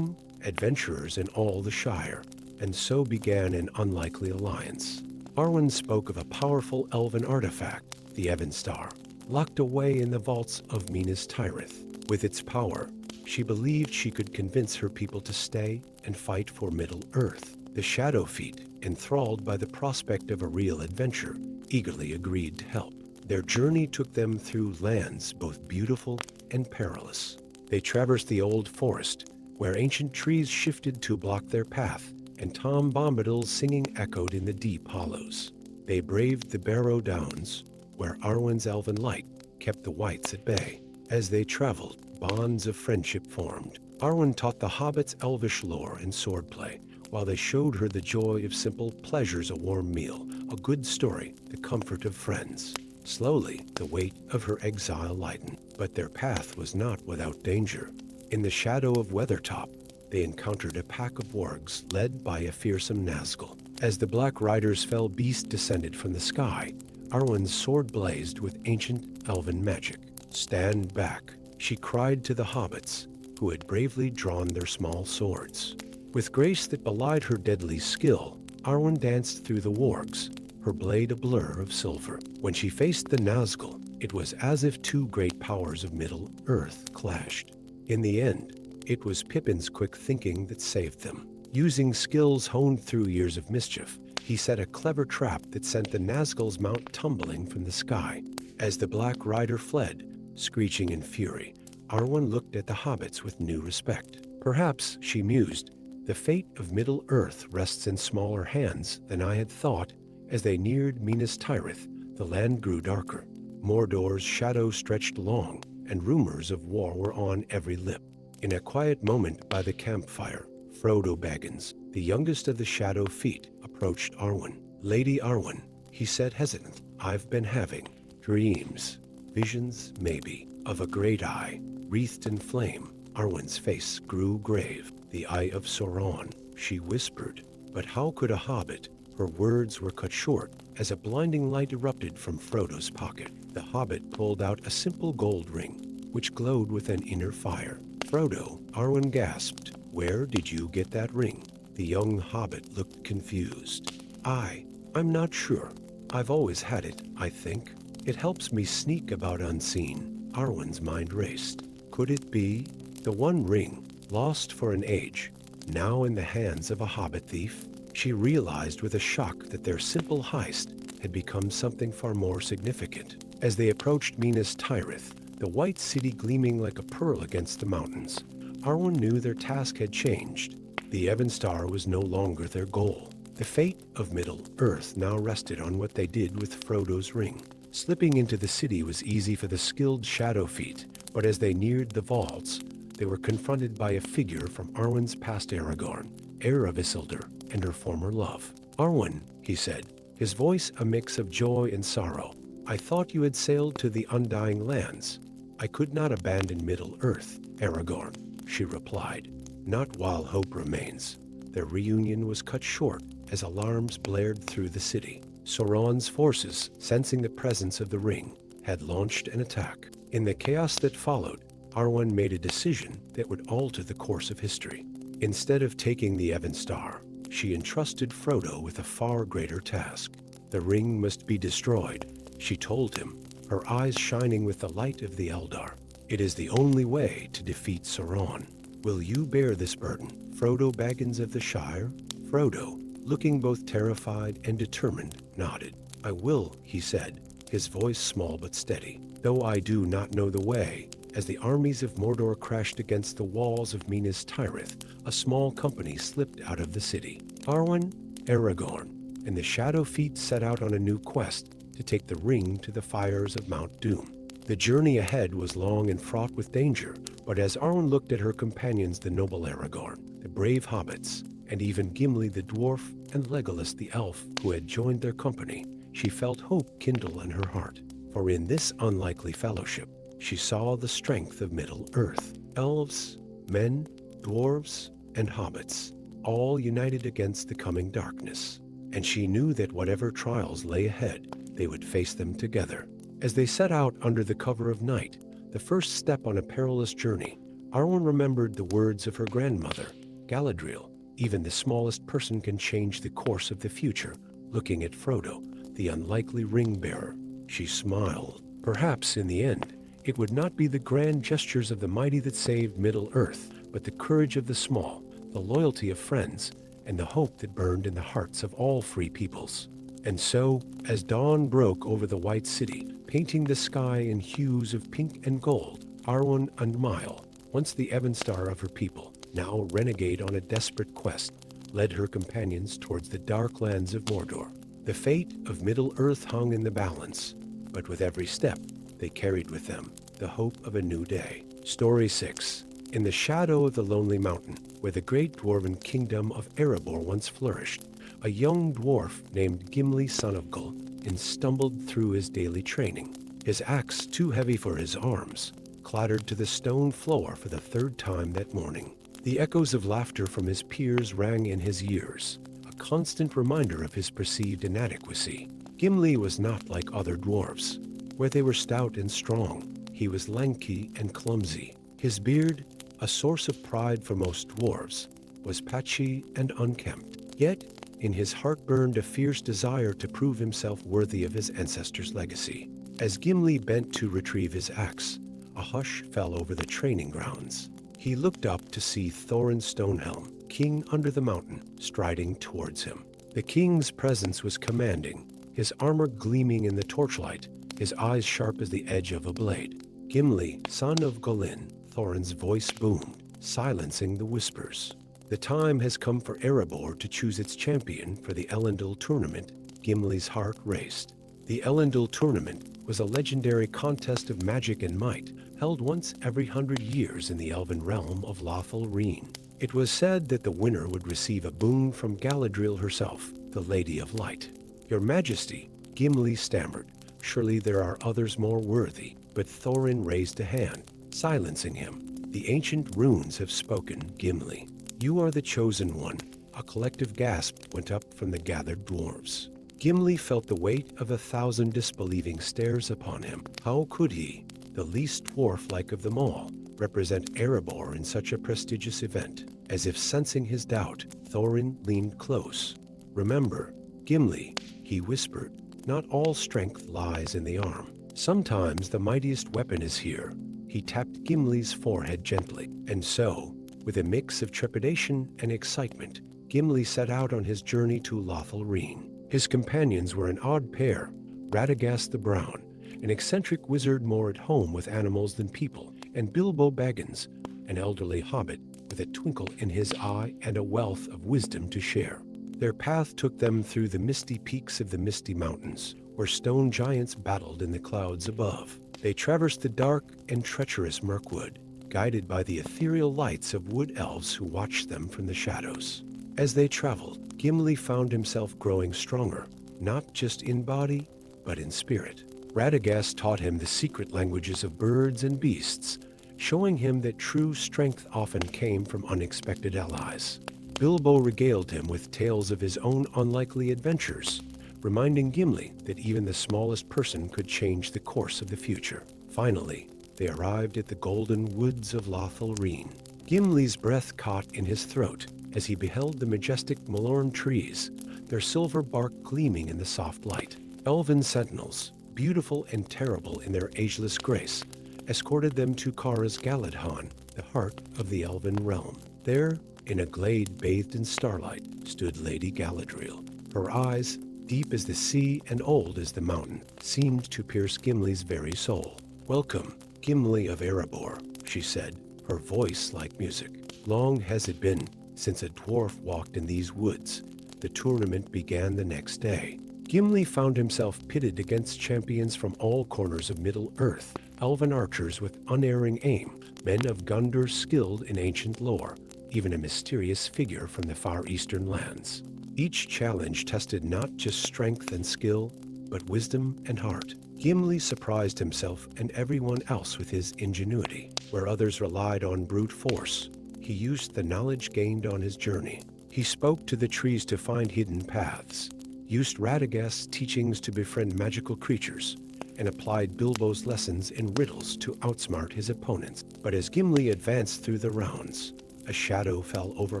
Adventurers in all the Shire." And so began an unlikely alliance. Arwen spoke of a powerful elven artifact, the Evenstar, locked away in the vaults of Minas Tirith. With its power, she believed she could convince her people to stay and fight for Middle-earth. The Shadowfeet, enthralled by the prospect of a real adventure, eagerly agreed to help. Their journey took them through lands both beautiful and perilous. They traversed the old forest, where ancient trees shifted to block their path, and Tom Bombadil's singing echoed in the deep hollows. They braved the Barrow Downs, where Arwen's elven light kept the wights at bay. As they traveled, bonds of friendship formed. Arwen taught the hobbits elvish lore and swordplay, while they showed her the joy of simple pleasures: a warm meal, a good story, the comfort of friends. Slowly, the weight of her exile lightened, but their path was not without danger. In the shadow of Weathertop, they encountered a pack of wargs led by a fearsome Nazgûl. As the Black Riders fell, beast descended from the sky. Arwen's sword blazed with ancient elven magic. "Stand back," she cried to the hobbits, who had bravely drawn their small swords. With grace that belied her deadly skill, Arwen danced through the wargs, her blade a blur of silver. When she faced the Nazgûl, it was as if two great powers of Middle-earth clashed. In the end, it was Pippin's quick thinking that saved them. Using skills honed through years of mischief, he set a clever trap that sent the Nazgûl's mount tumbling from the sky. As the Black Rider fled, screeching in fury, Arwen looked at the hobbits with new respect. Perhaps, she mused, the fate of Middle-earth rests in smaller hands than I had thought. As they neared Minas Tirith, the land grew darker. Mordor's shadow stretched long, and rumors of war were on every lip. In a quiet moment by the campfire, Frodo Baggins, the youngest of the Shadowfeet, approached Arwen. "Lady Arwen," he said hesitant, "I've been having dreams, visions maybe, of a great eye, wreathed in flame." Arwen's face grew grave. "The Eye of Sauron," she whispered. But how could a hobbit? Her words were cut short as a blinding light erupted from Frodo's pocket. The hobbit pulled out a simple gold ring, which glowed with an inner fire. "Frodo," Arwen gasped, "where did you get that ring?" The young hobbit looked confused. I'm not sure. I've always had it, I think. It helps me sneak about unseen." Arwen's mind raced. Could it be the one ring, lost for an age, now in the hands of a hobbit thief? She realized with a shock that their simple heist had become something far more significant. As they approached Minas Tirith, the white city gleaming like a pearl against the mountains, Arwen knew their task had changed. The Evenstar was no longer their goal. The fate of Middle-earth now rested on what they did with Frodo's ring. Slipping into the city was easy for the skilled Shadowfeet, but as they neared the vaults, they were confronted by a figure from Arwen's past: Aragorn, heir of Isildur, and her former love. "Arwen," he said, his voice a mix of joy and sorrow, "I thought you had sailed to the Undying Lands." "I could not abandon Middle-earth, Aragorn," she replied, "not while hope remains." Their reunion was cut short as alarms blared through the city. Sauron's forces, sensing the presence of the ring, had launched an attack. In the chaos that followed, Arwen made a decision that would alter the course of history. Instead of taking the Evenstar, she entrusted Frodo with a far greater task. The ring must be destroyed, she told him, her eyes shining with the light of the Eldar. "It is the only way to defeat Sauron. Will you bear this burden, Frodo Baggins of the Shire?" Frodo, looking both terrified and determined, nodded. "I will," he said, his voice small but steady. "Though I do not know the way, As the armies of Mordor crashed against the walls of Minas Tirith, a small company slipped out of the city. Arwen, Aragorn, and the Shadow Feet set out on a new quest to take the ring to the fires of Mount Doom. The journey ahead was long and fraught with danger, but as Arwen looked at her companions, the noble Aragorn, the brave hobbits, and even Gimli the dwarf and Legolas the elf who had joined their company, she felt hope kindle in her heart. For in this unlikely fellowship, she saw the strength of Middle-earth. Elves, men, dwarves, and hobbits, all united against the coming darkness. And she knew that whatever trials lay ahead, they would face them together. As they set out under the cover of night, the first step on a perilous journey, Arwen remembered the words of her grandmother, Galadriel. Even the smallest person can change the course of the future. Looking at Frodo, the unlikely ring-bearer, she smiled. Perhaps in the end, it would not be the grand gestures of the mighty that saved Middle-earth, but the courage of the small, the loyalty of friends, and the hope that burned in the hearts of all free peoples. And so, as dawn broke over the white city, painting the sky in hues of pink and gold, Arwen and Mile, once the Evenstar of her people, now renegade on a desperate quest, led her companions towards the dark lands of Mordor. The fate of Middle-earth hung in the balance, but with every step, they carried with them the hope of a new day. Story 6. In the shadow of the lonely mountain, where the great dwarven kingdom of Erebor once flourished, a young dwarf named Gimli son of Gull stumbled through his daily training. His axe, too heavy for his arms, clattered to the stone floor for the third time that morning. The echoes of laughter from his peers rang in his ears, a constant reminder of his perceived inadequacy. Gimli was not like other dwarves. Where they were stout and strong, he was lanky and clumsy. His beard, a source of pride for most dwarves, was patchy and unkempt. Yet, in his heart burned a fierce desire to prove himself worthy of his ancestors' legacy. As Gimli bent to retrieve his axe, a hush fell over the training grounds. He looked up to see Thorin Stonehelm, king under the mountain, striding towards him. The king's presence was commanding, his armor gleaming in the torchlight, his eyes sharp as the edge of a blade. Gimli, son of Golin, Thorin's voice boomed, silencing the whispers. The time has come for Erebor to choose its champion for the Elendil tournament. Gimli's heart raced. The Elendil tournament was a legendary contest of magic and might, held once every 100 years in the elven realm of Lothlórien. It was said that the winner would receive a boon from Galadriel herself, the Lady of Light. Your Majesty, Gimli stammered. Surely there are others more worthy, but Thorin raised a hand, silencing him. The ancient runes have spoken, Gimli. You are the chosen one. A collective gasp went up from the gathered dwarves. Gimli felt the weight of 1,000 disbelieving stares upon him. How could he, the least dwarf-like of them all, represent Erebor in such a prestigious event? As if sensing his doubt, Thorin leaned close. Remember, Gimli, he whispered, not all strength lies in the arm. Sometimes the mightiest weapon is here. He tapped Gimli's forehead gently, and so, with a mix of trepidation and excitement, Gimli set out on his journey to Lothlórien. His companions were an odd pair, Radagast the Brown, an eccentric wizard more at home with animals than people, and Bilbo Baggins, an elderly hobbit with a twinkle in his eye and a wealth of wisdom to share. Their path took them through the misty peaks of the Misty Mountains, where stone giants battled in the clouds above. They traversed the dark and treacherous Mirkwood, guided by the ethereal lights of wood elves who watched them from the shadows. As they traveled, Gimli found himself growing stronger, not just in body, but in spirit. Radagast taught him the secret languages of birds and beasts, showing him that true strength often came from unexpected allies. Bilbo regaled him with tales of his own unlikely adventures, reminding Gimli that even the smallest person could change the course of the future. Finally, they arrived at the golden woods of Lothlórien. Gimli's breath caught in his throat as he beheld the majestic Malorn trees, their silver bark gleaming in the soft light. Elven sentinels, beautiful and terrible in their ageless grace, escorted them to Kara's Galadhan, the heart of the elven realm. There, in a glade bathed in starlight, stood Lady Galadriel. Her eyes, deep as the sea and old as the mountain, seemed to pierce Gimli's very soul. "Welcome," Gimli of Erebor, she said, her voice like music. Long has it been since a dwarf walked in these woods. The tournament began the next day. Gimli found himself pitted against champions from all corners of Middle-earth, elven archers with unerring aim, men of Gondor skilled in ancient lore, even a mysterious figure from the far eastern lands. Each challenge tested not just strength and skill, but wisdom and heart. Gimli surprised himself and everyone else with his ingenuity. Where others relied on brute force, he used the knowledge gained on his journey. He spoke to the trees to find hidden paths, used Radagast's teachings to befriend magical creatures, and applied Bilbo's lessons in riddles to outsmart his opponents. But as Gimli advanced through the rounds, a shadow fell over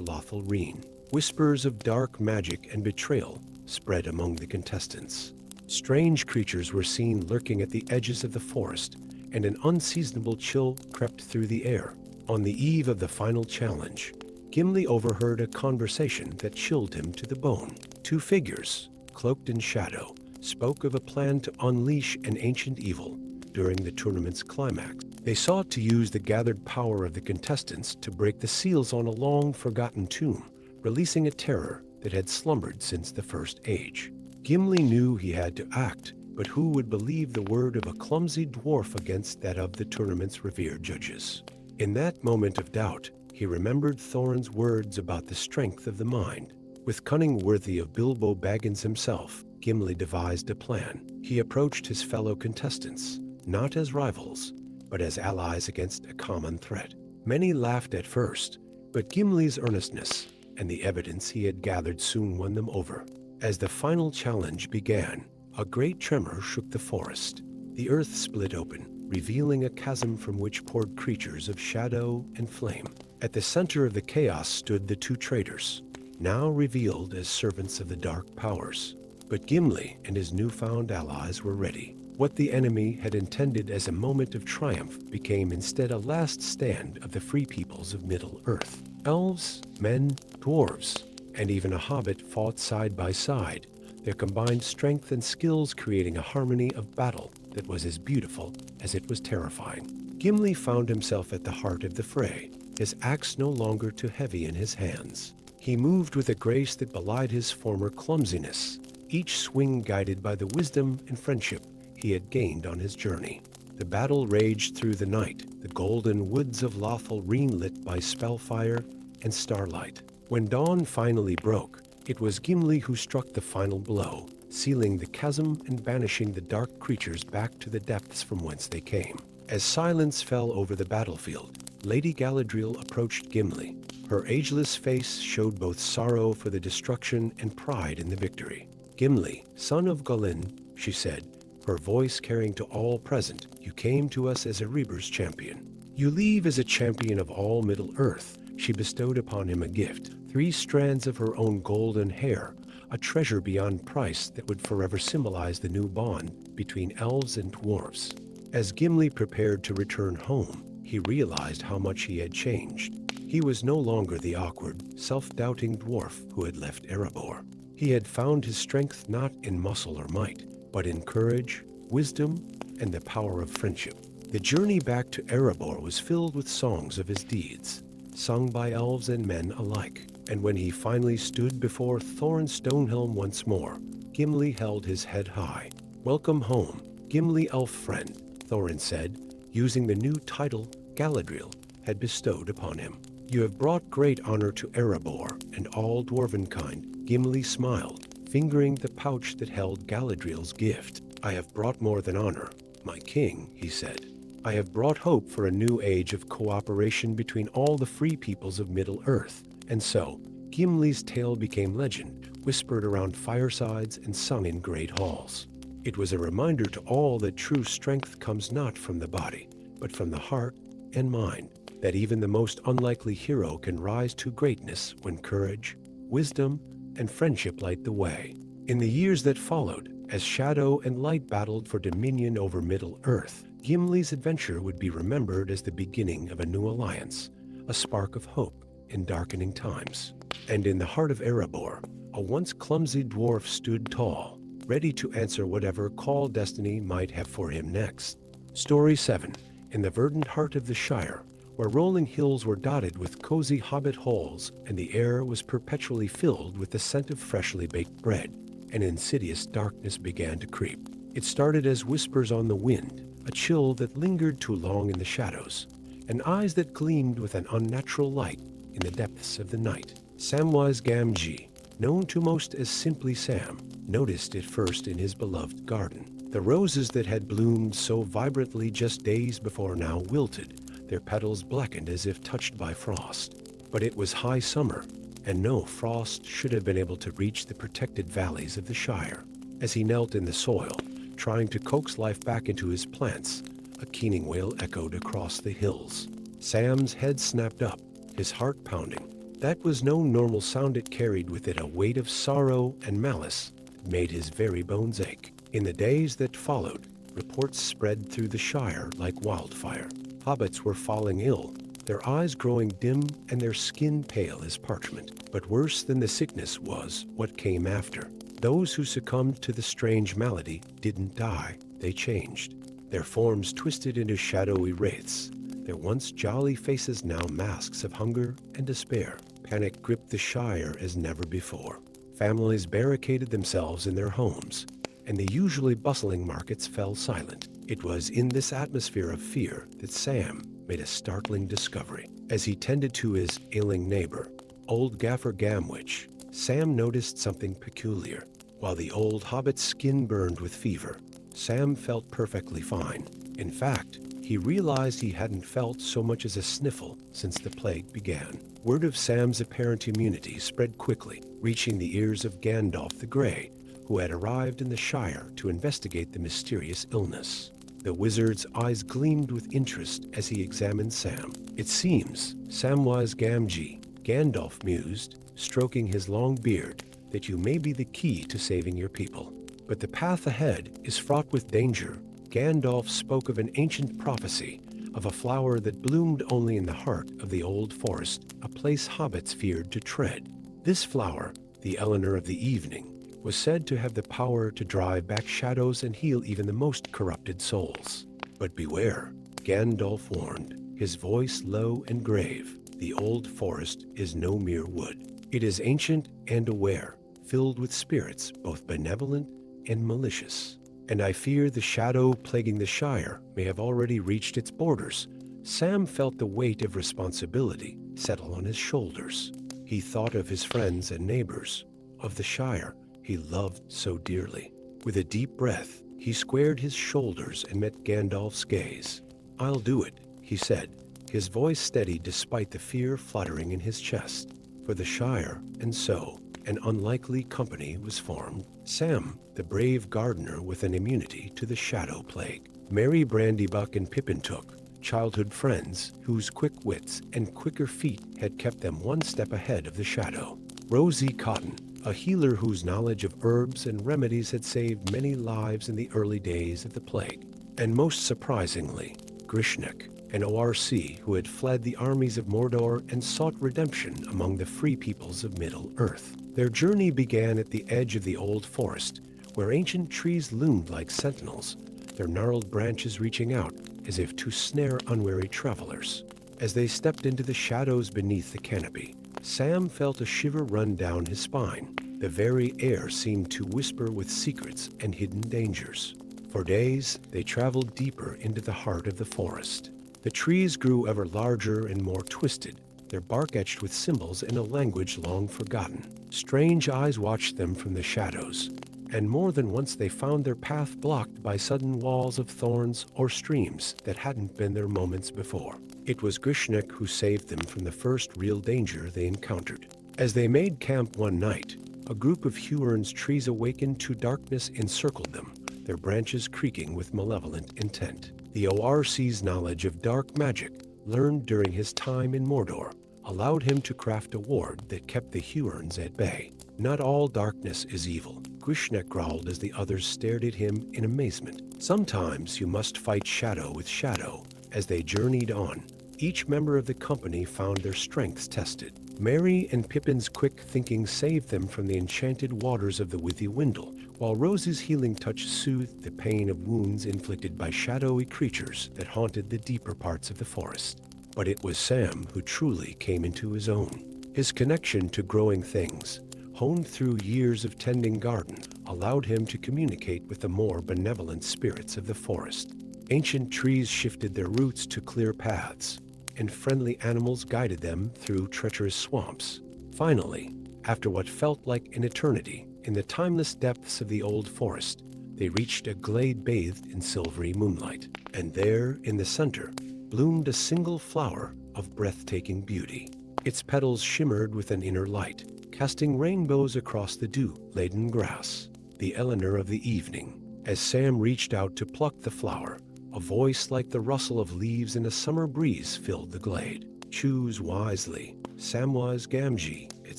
Lothlórien. Whispers of dark magic and betrayal spread among the contestants. Strange creatures were seen lurking at the edges of the forest, and an unseasonable chill crept through the air. On the eve of the final challenge, Gimli overheard a conversation that chilled him to the bone. Two figures, cloaked in shadow, spoke of a plan to unleash an ancient evil during the tournament's climax. They sought to use the gathered power of the contestants to break the seals on a long-forgotten tomb, releasing a terror that had slumbered since the First Age. Gimli knew he had to act, but who would believe the word of a clumsy dwarf against that of the tournament's revered judges? In that moment of doubt, he remembered Thorin's words about the strength of the mind. With cunning worthy of Bilbo Baggins himself, Gimli devised a plan. He approached his fellow contestants, not as rivals, but as allies against a common threat. Many laughed at first, but Gimli's earnestness and the evidence he had gathered soon won them over. As the final challenge began, a great tremor shook the forest. The earth split open, revealing a chasm from which poured creatures of shadow and flame. At the center of the chaos stood the two traitors, now revealed as servants of the dark powers. But Gimli and his newfound allies were ready. What the enemy had intended as a moment of triumph became instead a last stand of the free peoples of Middle-earth. Elves, men, dwarves, and even a hobbit fought side by side, their combined strength and skills creating a harmony of battle that was as beautiful as it was terrifying. Gimli found himself at the heart of the fray, his axe no longer too heavy in his hands. He moved with a grace that belied his former clumsiness, each swing guided by the wisdom and friendship he had gained on his journey. The battle raged through the night, the golden woods of Lothlórien lit by spellfire and starlight. When dawn finally broke, it was Gimli who struck the final blow, sealing the chasm and banishing the dark creatures back to the depths from whence they came. As silence fell over the battlefield, Lady Galadriel approached Gimli. Her ageless face showed both sorrow for the destruction and pride in the victory. "Gimli, son of Gollin," she said, her voice carrying to all present, "you came to us as a Reaper's champion. You leave as a champion of all Middle-earth." She bestowed upon him a gift, 3 strands of her own golden hair, a treasure beyond price that would forever symbolize the new bond between elves and dwarves. As Gimli prepared to return home, he realized how much he had changed. He was no longer the awkward, self-doubting dwarf who had left Erebor. He had found his strength not in muscle or might, but in courage, wisdom, and the power of friendship. The journey back to Erebor was filled with songs of his deeds, sung by elves and men alike. And when he finally stood before Thorin Stonehelm once more, Gimli held his head high. "Welcome home, Gimli elf friend," Thorin said, using the new title Galadriel had bestowed upon him. "You have brought great honor to Erebor and all dwarvenkind." Gimli smiled, fingering the pouch that held Galadriel's gift. "I have brought more than honor, my king," he said. "I have brought hope for a new age of cooperation between all the free peoples of Middle-earth." And so, Gimli's tale became legend, whispered around firesides and sung in great halls. It was a reminder to all that true strength comes not from the body, but from the heart and mind, that even the most unlikely hero can rise to greatness when courage, wisdom, and friendship light the way. In the years that followed, as shadow and light battled for dominion over Middle-earth, Gimli's adventure would be remembered as the beginning of a new alliance, a spark of hope in darkening times. And in the heart of Erebor, a once clumsy dwarf stood tall, ready to answer whatever call destiny might have for him next. Story 7. in the verdant heart of the Shire, where rolling hills were dotted with cozy hobbit holes and the air was perpetually filled with the scent of freshly baked bread, an insidious darkness began to creep. It started as whispers on the wind, a chill that lingered too long in the shadows, and eyes that gleamed with an unnatural light in the depths of the night. Samwise Gamgee, known to most as simply Sam, noticed it first in his beloved garden. The roses that had bloomed so vibrantly just days before now wilted, their petals blackened as if touched by frost. But it was high summer, and no frost should have been able to reach the protected valleys of the Shire. As he knelt in the soil, trying to coax life back into his plants, a keening wail echoed across the hills. Sam's head snapped up, his heart pounding. That was no normal sound. It carried with it a weight of sorrow and malice that made his very bones ache. In the days that followed, reports spread through the Shire like wildfire. Hobbits were falling ill, their eyes growing dim and their skin pale as parchment. But worse than the sickness was what came after. Those who succumbed to the strange malady didn't die, they changed. Their forms twisted into shadowy wraiths, their once jolly faces now masks of hunger and despair. Panic gripped the Shire as never before. Families barricaded themselves in their homes, and the usually bustling markets fell silent. It was in this atmosphere of fear that Sam made a startling discovery. As he tended to his ailing neighbor, old Gaffer Gamwich, Sam noticed something peculiar. While the old hobbit's skin burned with fever, Sam felt perfectly fine. In fact, he realized he hadn't felt so much as a sniffle since the plague began. Word of Sam's apparent immunity spread quickly, reaching the ears of Gandalf the Grey, who had arrived in the Shire to investigate the mysterious illness. The wizard's eyes gleamed with interest as he examined Sam. "It seems, Samwise Gamgee," Gandalf mused, stroking his long beard, "that you may be the key to saving your people. But the path ahead is fraught with danger." Gandalf spoke of an ancient prophecy, of a flower that bloomed only in the heart of the old forest, a place hobbits feared to tread. This flower, the Eleanor of the Evening, was said to have the power to drive back shadows and heal even the most corrupted souls. "But beware," Gandalf warned, his voice low and grave. "The old forest is no mere wood. It is ancient and aware, filled with spirits both benevolent and malicious. And I fear the shadow plaguing the Shire may have already reached its borders." Sam felt the weight of responsibility settle on his shoulders. He thought of his friends and neighbors, of the Shire he loved so dearly. With a deep breath, he squared his shoulders and met Gandalf's gaze. "I'll do it," he said, his voice steady despite the fear fluttering in his chest. For the Shire, and so, an unlikely company was formed. Sam, the brave gardener with an immunity to the shadow plague. Merry Brandybuck and Pippintook, childhood friends whose quick wits and quicker feet had kept them one step ahead of the shadow. Rosie Cotton, a healer whose knowledge of herbs and remedies had saved many lives in the early days of the plague. And most surprisingly, Grishnak, an ORC who had fled the armies of Mordor and sought redemption among the free peoples of Middle-earth. Their journey began at the edge of the old forest, where ancient trees loomed like sentinels, their gnarled branches reaching out as if to snare unwary travelers. As they stepped into the shadows beneath the canopy, Sam felt a shiver run down his spine. The very air seemed to whisper with secrets and hidden dangers. For days, they traveled deeper into the heart of the forest. The trees grew ever larger and more twisted, their bark etched with symbols in a language long forgotten. Strange eyes watched them from the shadows, and more than once they found their path blocked by sudden walls of thorns or streams that hadn't been there moments before. It was Grishnak who saved them from the first real danger they encountered. As they made camp one night, a group of Huron's trees awakened to darkness encircled them, their branches creaking with malevolent intent. The ORC's knowledge of dark magic, learned during his time in Mordor, allowed him to craft a ward that kept the Hurons at bay. "Not all darkness is evil," Grishnak growled as the others stared at him in amazement. "Sometimes you must fight shadow with shadow." As they journeyed on, each member of the company found their strengths tested. Merry and Pippin's quick thinking saved them from the enchanted waters of the Withywindle, while Rose's healing touch soothed the pain of wounds inflicted by shadowy creatures that haunted the deeper parts of the forest. But it was Sam who truly came into his own. His connection to growing things, honed through years of tending gardens, allowed him to communicate with the more benevolent spirits of the forest. Ancient trees shifted their roots to clear paths, and friendly animals guided them through treacherous swamps. Finally, after what felt like an eternity, in the timeless depths of the old forest, they reached a glade bathed in silvery moonlight. And there, in the center, bloomed a single flower of breathtaking beauty. Its petals shimmered with an inner light, casting rainbows across the dew-laden grass. The Eleanor of the evening. As Sam reached out to pluck the flower, a voice like the rustle of leaves in a summer breeze filled the glade. "Choose wisely, Samwise Gamgee," it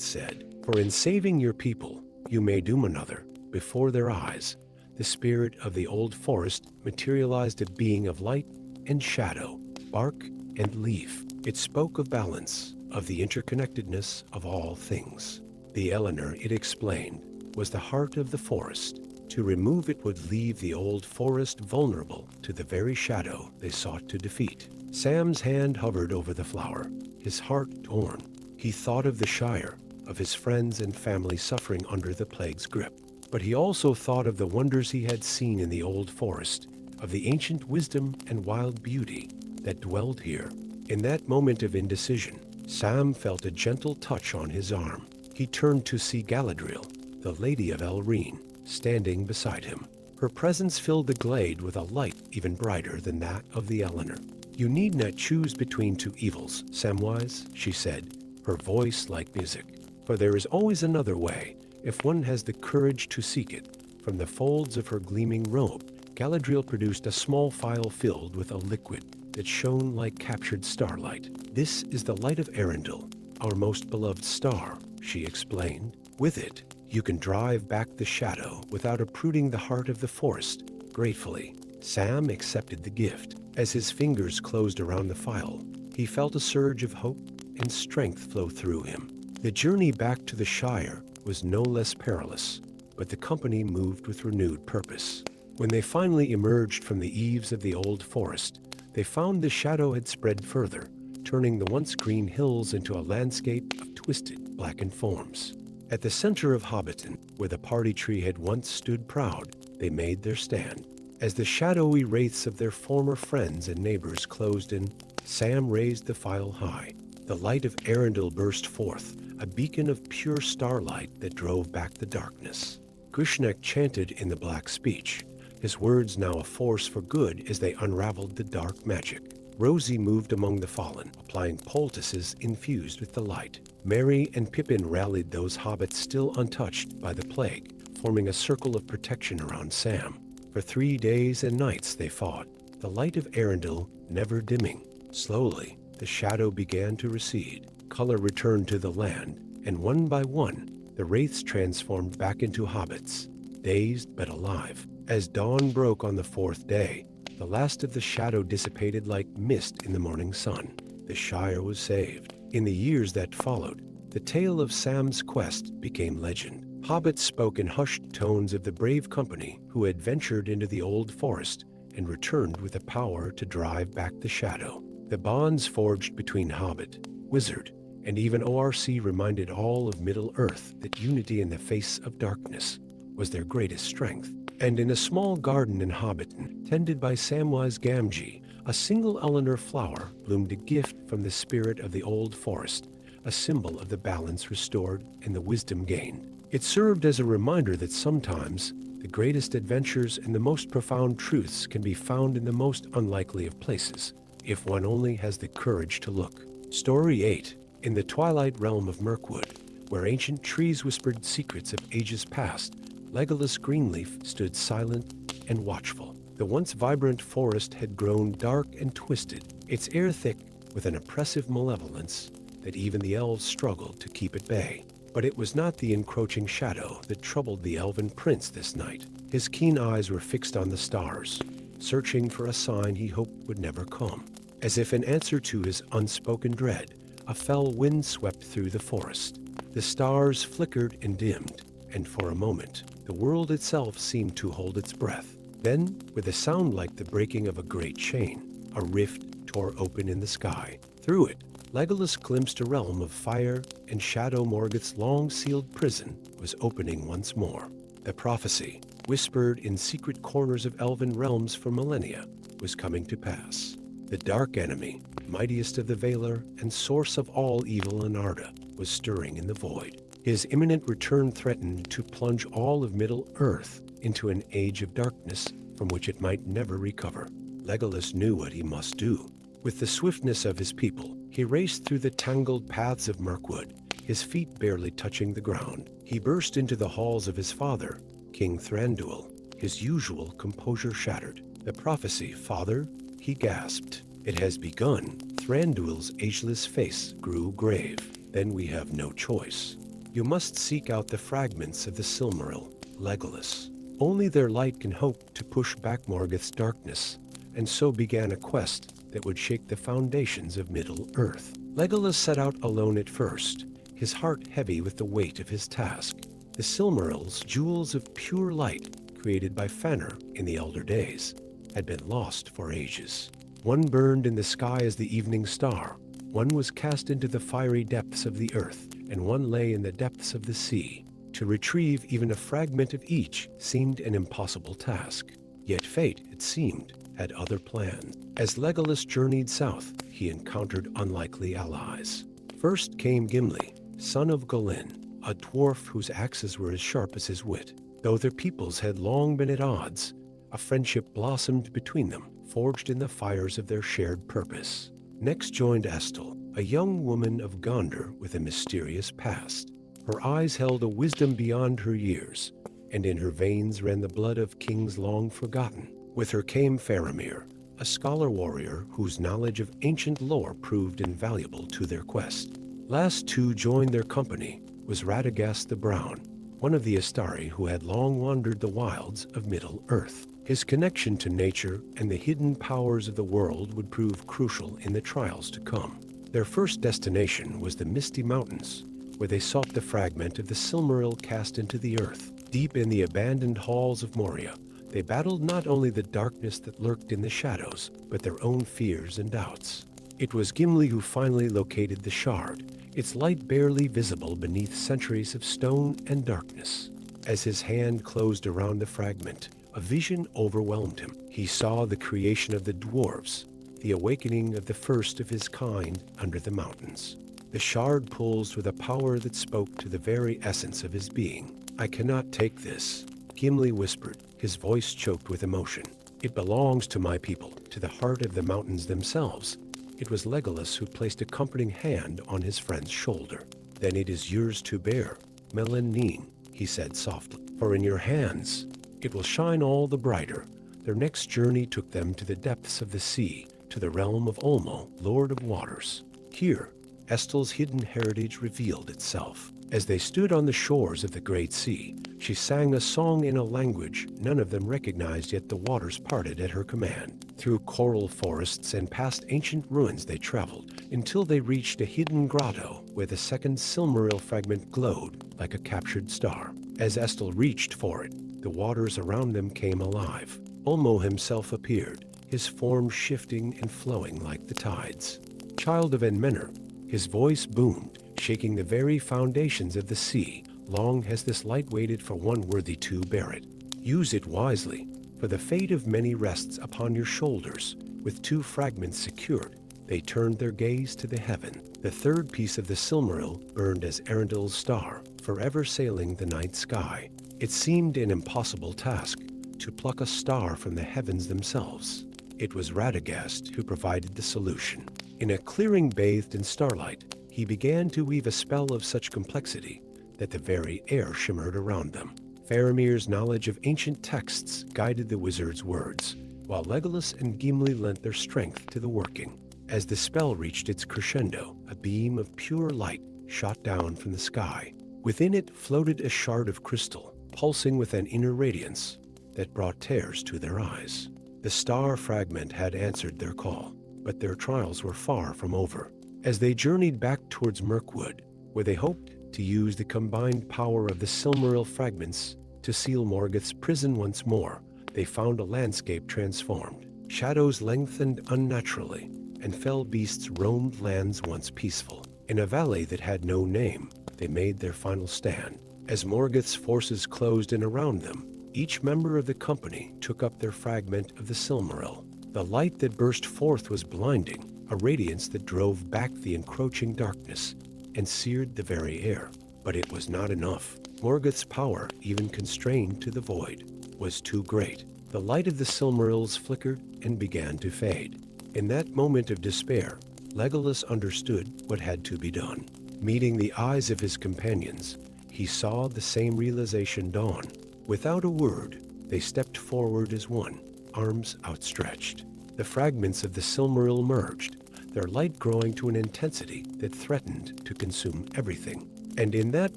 said, "for in saving your people, you may doom another." Before their eyes, the spirit of the old forest materialized a being of light and shadow, bark and leaf. It spoke of balance, of the interconnectedness of all things. The Eleanor, it explained, was the heart of the forest. To remove it would leave the old forest vulnerable to the very shadow they sought to defeat. Sam's hand hovered over the flower, his heart torn. He thought of the Shire, of his friends and family suffering under the plague's grip. But he also thought of the wonders he had seen in the old forest, of the ancient wisdom and wild beauty that dwelled here. In that moment of indecision, Sam felt a gentle touch on his arm. He turned to see Galadriel, the Lady of Elreen, standing beside him. Her presence filled the glade with a light even brighter than that of the Eleanor. "You need not choose between two evils, Samwise," she said, her voice like music. "For there is always another way, if one has the courage to seek it." From the folds of her gleaming robe, Galadriel produced a small phial filled with a liquid that shone like captured starlight. "This is the light of Arendelle, our most beloved star," she explained. "With it, you can drive back the shadow without uprooting the heart of the forest." Gratefully, Sam accepted the gift. As his fingers closed around the phial, he felt a surge of hope and strength flow through him. The journey back to the Shire was no less perilous, but the company moved with renewed purpose. When they finally emerged from the eaves of the old forest, they found the shadow had spread further, turning the once green hills into a landscape of twisted, blackened forms. At the center of Hobbiton, where the party tree had once stood proud, they made their stand. As the shadowy wraiths of their former friends and neighbors closed in, Sam raised the phial high. The light of Arendelle burst forth, a beacon of pure starlight that drove back the darkness. Grishnak chanted in the black speech, his words now a force for good as they unraveled the dark magic. Rosie moved among the fallen, applying poultices infused with the light. Merry and Pippin rallied those hobbits still untouched by the plague, forming a circle of protection around Sam. For 3 days and nights they fought, the light of Arendelle never dimming. Slowly, the shadow began to recede. Color returned to the land, and one by one, the wraiths transformed back into hobbits, dazed but alive. As dawn broke on the 4th day, the last of the shadow dissipated like mist in the morning sun. The Shire was saved. In the years that followed, the tale of Sam's quest became legend. Hobbits spoke in hushed tones of the brave company who had ventured into the old forest and returned with the power to drive back the shadow. The bonds forged between Hobbit, wizard, and even ORC reminded all of Middle-earth that unity in the face of darkness was their greatest strength. And in a small garden in Hobbiton, tended by Samwise Gamgee, a single Eleanor flower bloomed, a gift from the spirit of the old forest, a symbol of the balance restored and the wisdom gained. It served as a reminder that sometimes the greatest adventures and the most profound truths can be found in the most unlikely of places, if one only has the courage to look. Story 8. In the twilight realm of Mirkwood, where ancient trees whispered secrets of ages past, Legolas Greenleaf stood silent and watchful. The once vibrant forest had grown dark and twisted, its air thick with an oppressive malevolence that even the elves struggled to keep at bay. But it was not the encroaching shadow that troubled the elven prince this night. His keen eyes were fixed on the stars, searching for a sign he hoped would never come. As if in answer to his unspoken dread, a fell wind swept through the forest. The stars flickered and dimmed, and for a moment, The world itself seemed to hold its breath. Then, with a sound like the breaking of a great chain, a rift tore open in the sky. Through it, Legolas glimpsed a realm of fire, and Shadow Morgoth's long-sealed prison was opening once more. The prophecy, whispered in secret corners of elven realms for millennia, was coming to pass. The dark enemy, mightiest of the Valar and source of all evil in Arda, was stirring in the void. His imminent return threatened to plunge all of Middle-earth into an age of darkness from which it might never recover. Legolas knew what he must do. With the swiftness of his people, he raced through the tangled paths of Mirkwood, his feet barely touching the ground. He burst into the halls of his father, King Thranduil, his usual composure shattered. "The prophecy, father," he gasped. "It has begun." Thranduil's ageless face grew grave. "Then we have no choice. You must seek out the fragments of the Silmaril, Legolas. Only their light can hope to push back Morgoth's darkness." And so began a quest that would shake the foundations of Middle-earth. Legolas set out alone at first, his heart heavy with the weight of his task. The Silmarils, jewels of pure light created by Fëanor in the elder days, had been lost for ages. One burned in the sky as the evening star, one was cast into the fiery depths of the earth, and one lay in the depths of the sea. To retrieve even a fragment of each seemed an impossible task. Yet fate, it seemed, had other plans. As Legolas journeyed south, he encountered unlikely allies. First came Gimli, son of Golin, a dwarf whose axes were as sharp as his wit. Though their peoples had long been at odds, a friendship blossomed between them, forged in the fires of their shared purpose. Next joined Estel, a young woman of Gondor with a mysterious past. Her eyes held a wisdom beyond her years, and in her veins ran the blood of kings long forgotten. With her came Faramir, a scholar warrior whose knowledge of ancient lore proved invaluable to their quest. Last to join their company was Radagast the Brown, one of the Astari who had long wandered the wilds of Middle-earth. His connection to nature and the hidden powers of the world would prove crucial in the trials to come. Their first destination was the Misty Mountains, where they sought the fragment of the Silmaril cast into the earth. Deep in the abandoned halls of Moria, they battled not only the darkness that lurked in the shadows, but their own fears and doubts. It was Gimli who finally located the shard, its light barely visible beneath centuries of stone and darkness. As his hand closed around the fragment, a vision overwhelmed him. He saw the creation of the dwarves, the awakening of the first of his kind under the mountains. The shard pulsed with a power that spoke to the very essence of his being. "I cannot take this," Gimli whispered, his voice choked with emotion. "It belongs to my people, to the heart of the mountains themselves." It was Legolas who placed a comforting hand on his friend's shoulder. "Then it is yours to bear, Melanin," he said softly. "For in your hands, it will shine all the brighter." Their next journey took them to the depths of the sea, to the realm of Ulmo, Lord of Waters. Here, Estel's hidden heritage revealed itself. As they stood on the shores of the Great Sea, she sang a song in a language none of them recognized, yet the waters parted at her command. Through coral forests and past ancient ruins they traveled, until they reached a hidden grotto where the second Silmaril fragment glowed like a captured star. As Estel reached for it, the waters around them came alive. Ulmo himself appeared, his form shifting and flowing like the tides. Child of Enmenor, his voice boomed, shaking the very foundations of the sea. "Long has this light waited for one worthy to bear it. Use it wisely, for the fate of many rests upon your shoulders." With two fragments secured, they turned their gaze to the heaven. The third piece of the Silmaril burned as Arundel's star, forever sailing the night sky. It seemed an impossible task, to pluck a star from the heavens themselves. It was Radagast who provided the solution. In a clearing bathed in starlight, he began to weave a spell of such complexity that the very air shimmered around them. Faramir's knowledge of ancient texts guided the wizard's words, while Legolas and Gimli lent their strength to the working. As the spell reached its crescendo, a beam of pure light shot down from the sky. Within it floated a shard of crystal, pulsing with an inner radiance that brought tears to their eyes. The star fragment had answered their call, but their trials were far from over. As they journeyed back towards Mirkwood, where they hoped to use the combined power of the Silmaril fragments To seal Morgoth's prison once more, they found a landscape transformed. Shadows lengthened unnaturally, and fell beasts roamed lands once peaceful. In a valley that had no name, they made their final stand. As Morgoth's forces closed in around them, each member of the company took up their fragment of the Silmaril. The light that burst forth was blinding, a radiance that drove back the encroaching darkness and seared the very air. But it was not enough. Morgoth's power, even constrained to the void, was too great. The light of the Silmarils flickered and began to fade. In that moment of despair, Legolas understood what had to be done. Meeting the eyes of his companions, he saw the same realization dawn. Without a word, they stepped forward as one, arms outstretched. The fragments of the Silmaril merged, their light growing to an intensity that threatened to consume everything. And in that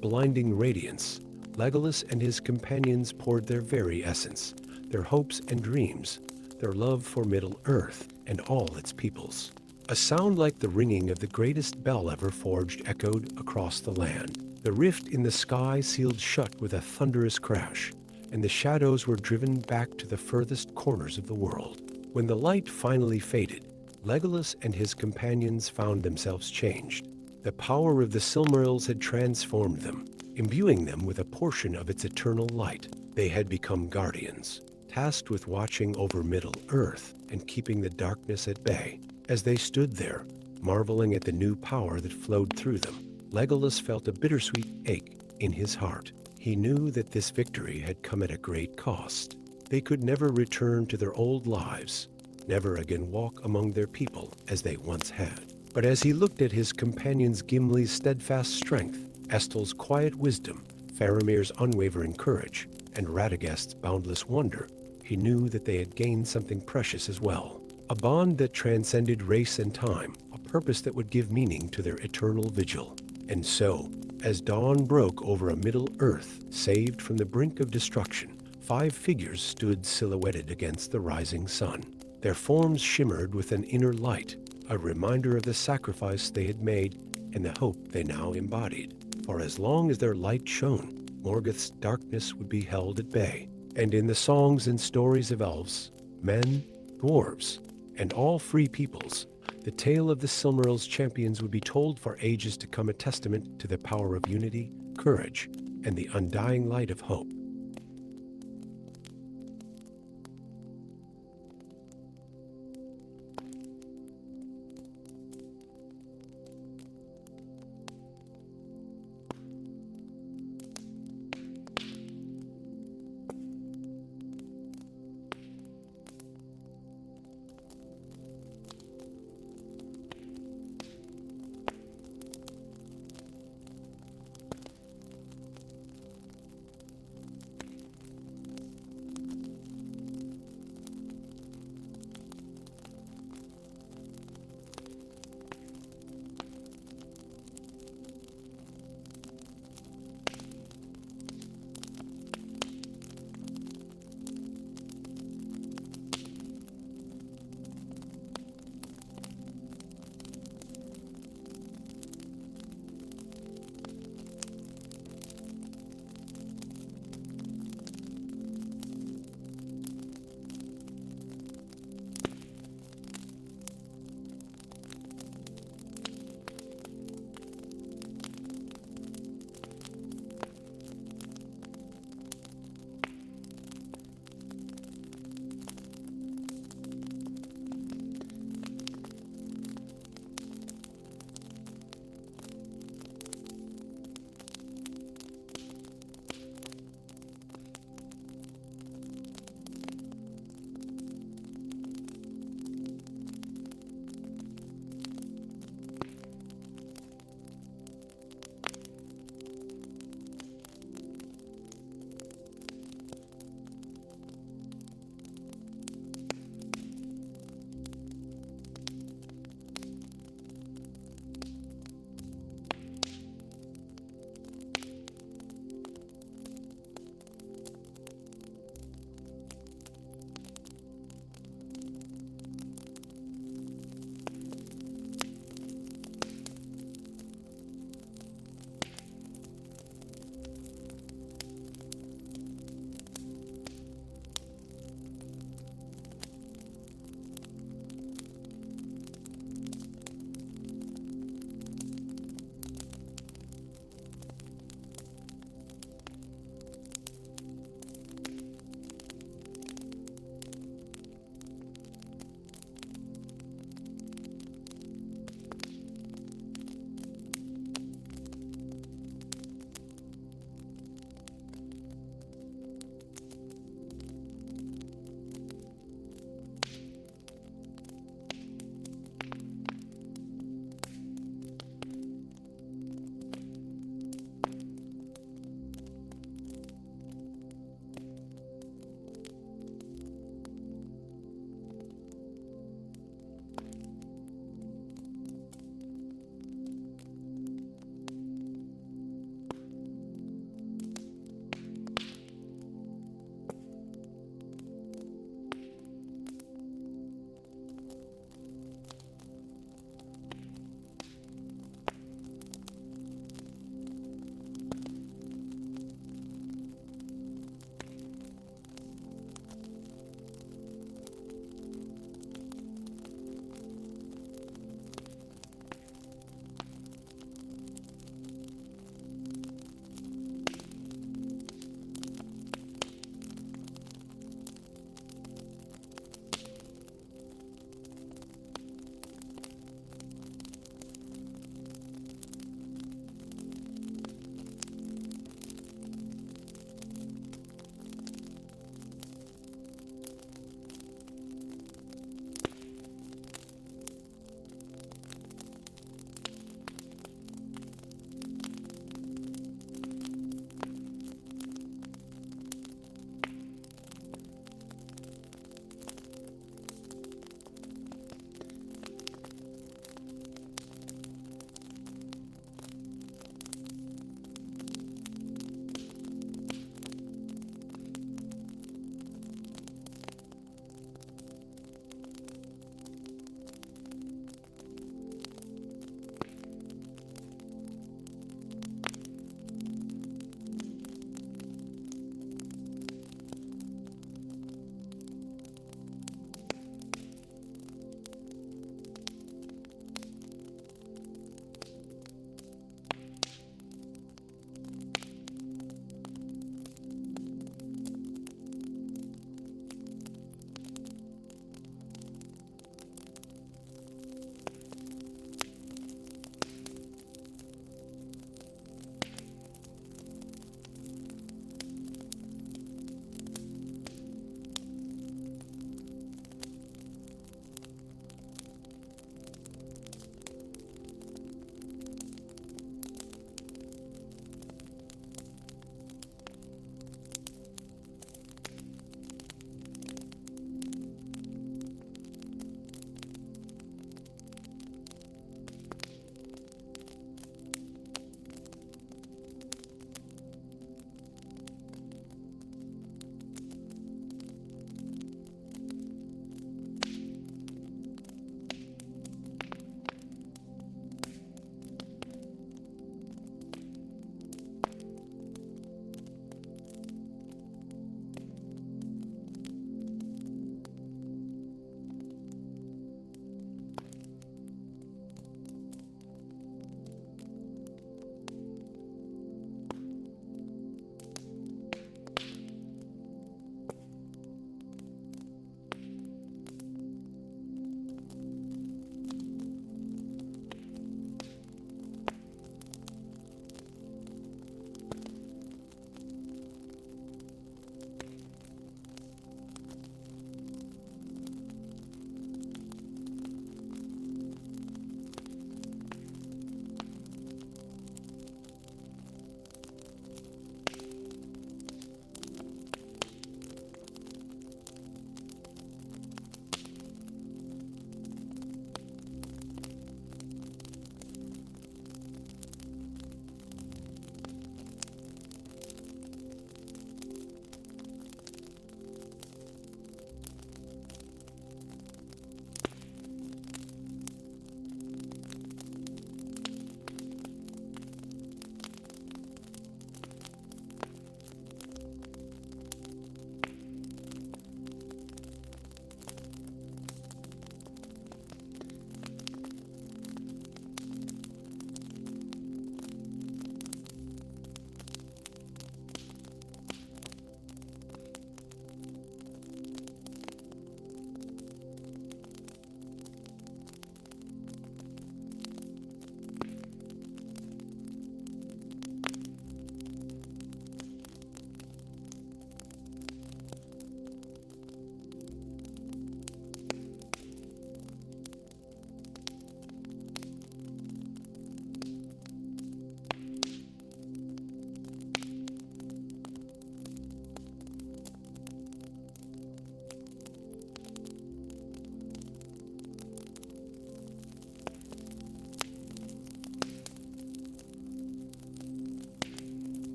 blinding radiance, Legolas and his companions poured their very essence, their hopes and dreams, their love for Middle-earth and all its peoples. A sound like the ringing of the greatest bell ever forged echoed across the land. The rift in the sky sealed shut with a thunderous crash, and the shadows were driven back to the furthest corners of the world. When the light finally faded, Legolas and his companions found themselves changed. The power of the Silmarils had transformed them, imbuing them with a portion of its eternal light. They had become guardians, tasked with watching over Middle-earth and keeping the darkness at bay. As they stood there, marveling at the new power that flowed through them, Legolas felt a bittersweet ache in his heart. He knew that this victory had come at a great cost. They could never return to their old lives, never again walk among their people as they once had. But as he looked at his companions Gimli's steadfast strength, Estel's quiet wisdom, Faramir's unwavering courage, and Radagast's boundless wonder, he knew that they had gained something precious as well. A bond that transcended race and time, a purpose that would give meaning to their eternal vigil. And so, as dawn broke over a Middle-earth saved from the brink of destruction, 5 figures stood silhouetted against the rising sun. Their forms shimmered with an inner light, a reminder of the sacrifice they had made and the hope they now embodied. For as long as their light shone, Morgoth's darkness would be held at bay. And in the songs and stories of elves, men, dwarves, and all free peoples, the tale of the Silmaril's champions would be told for ages to come, a testament to the power of unity, courage, and the undying light of hope.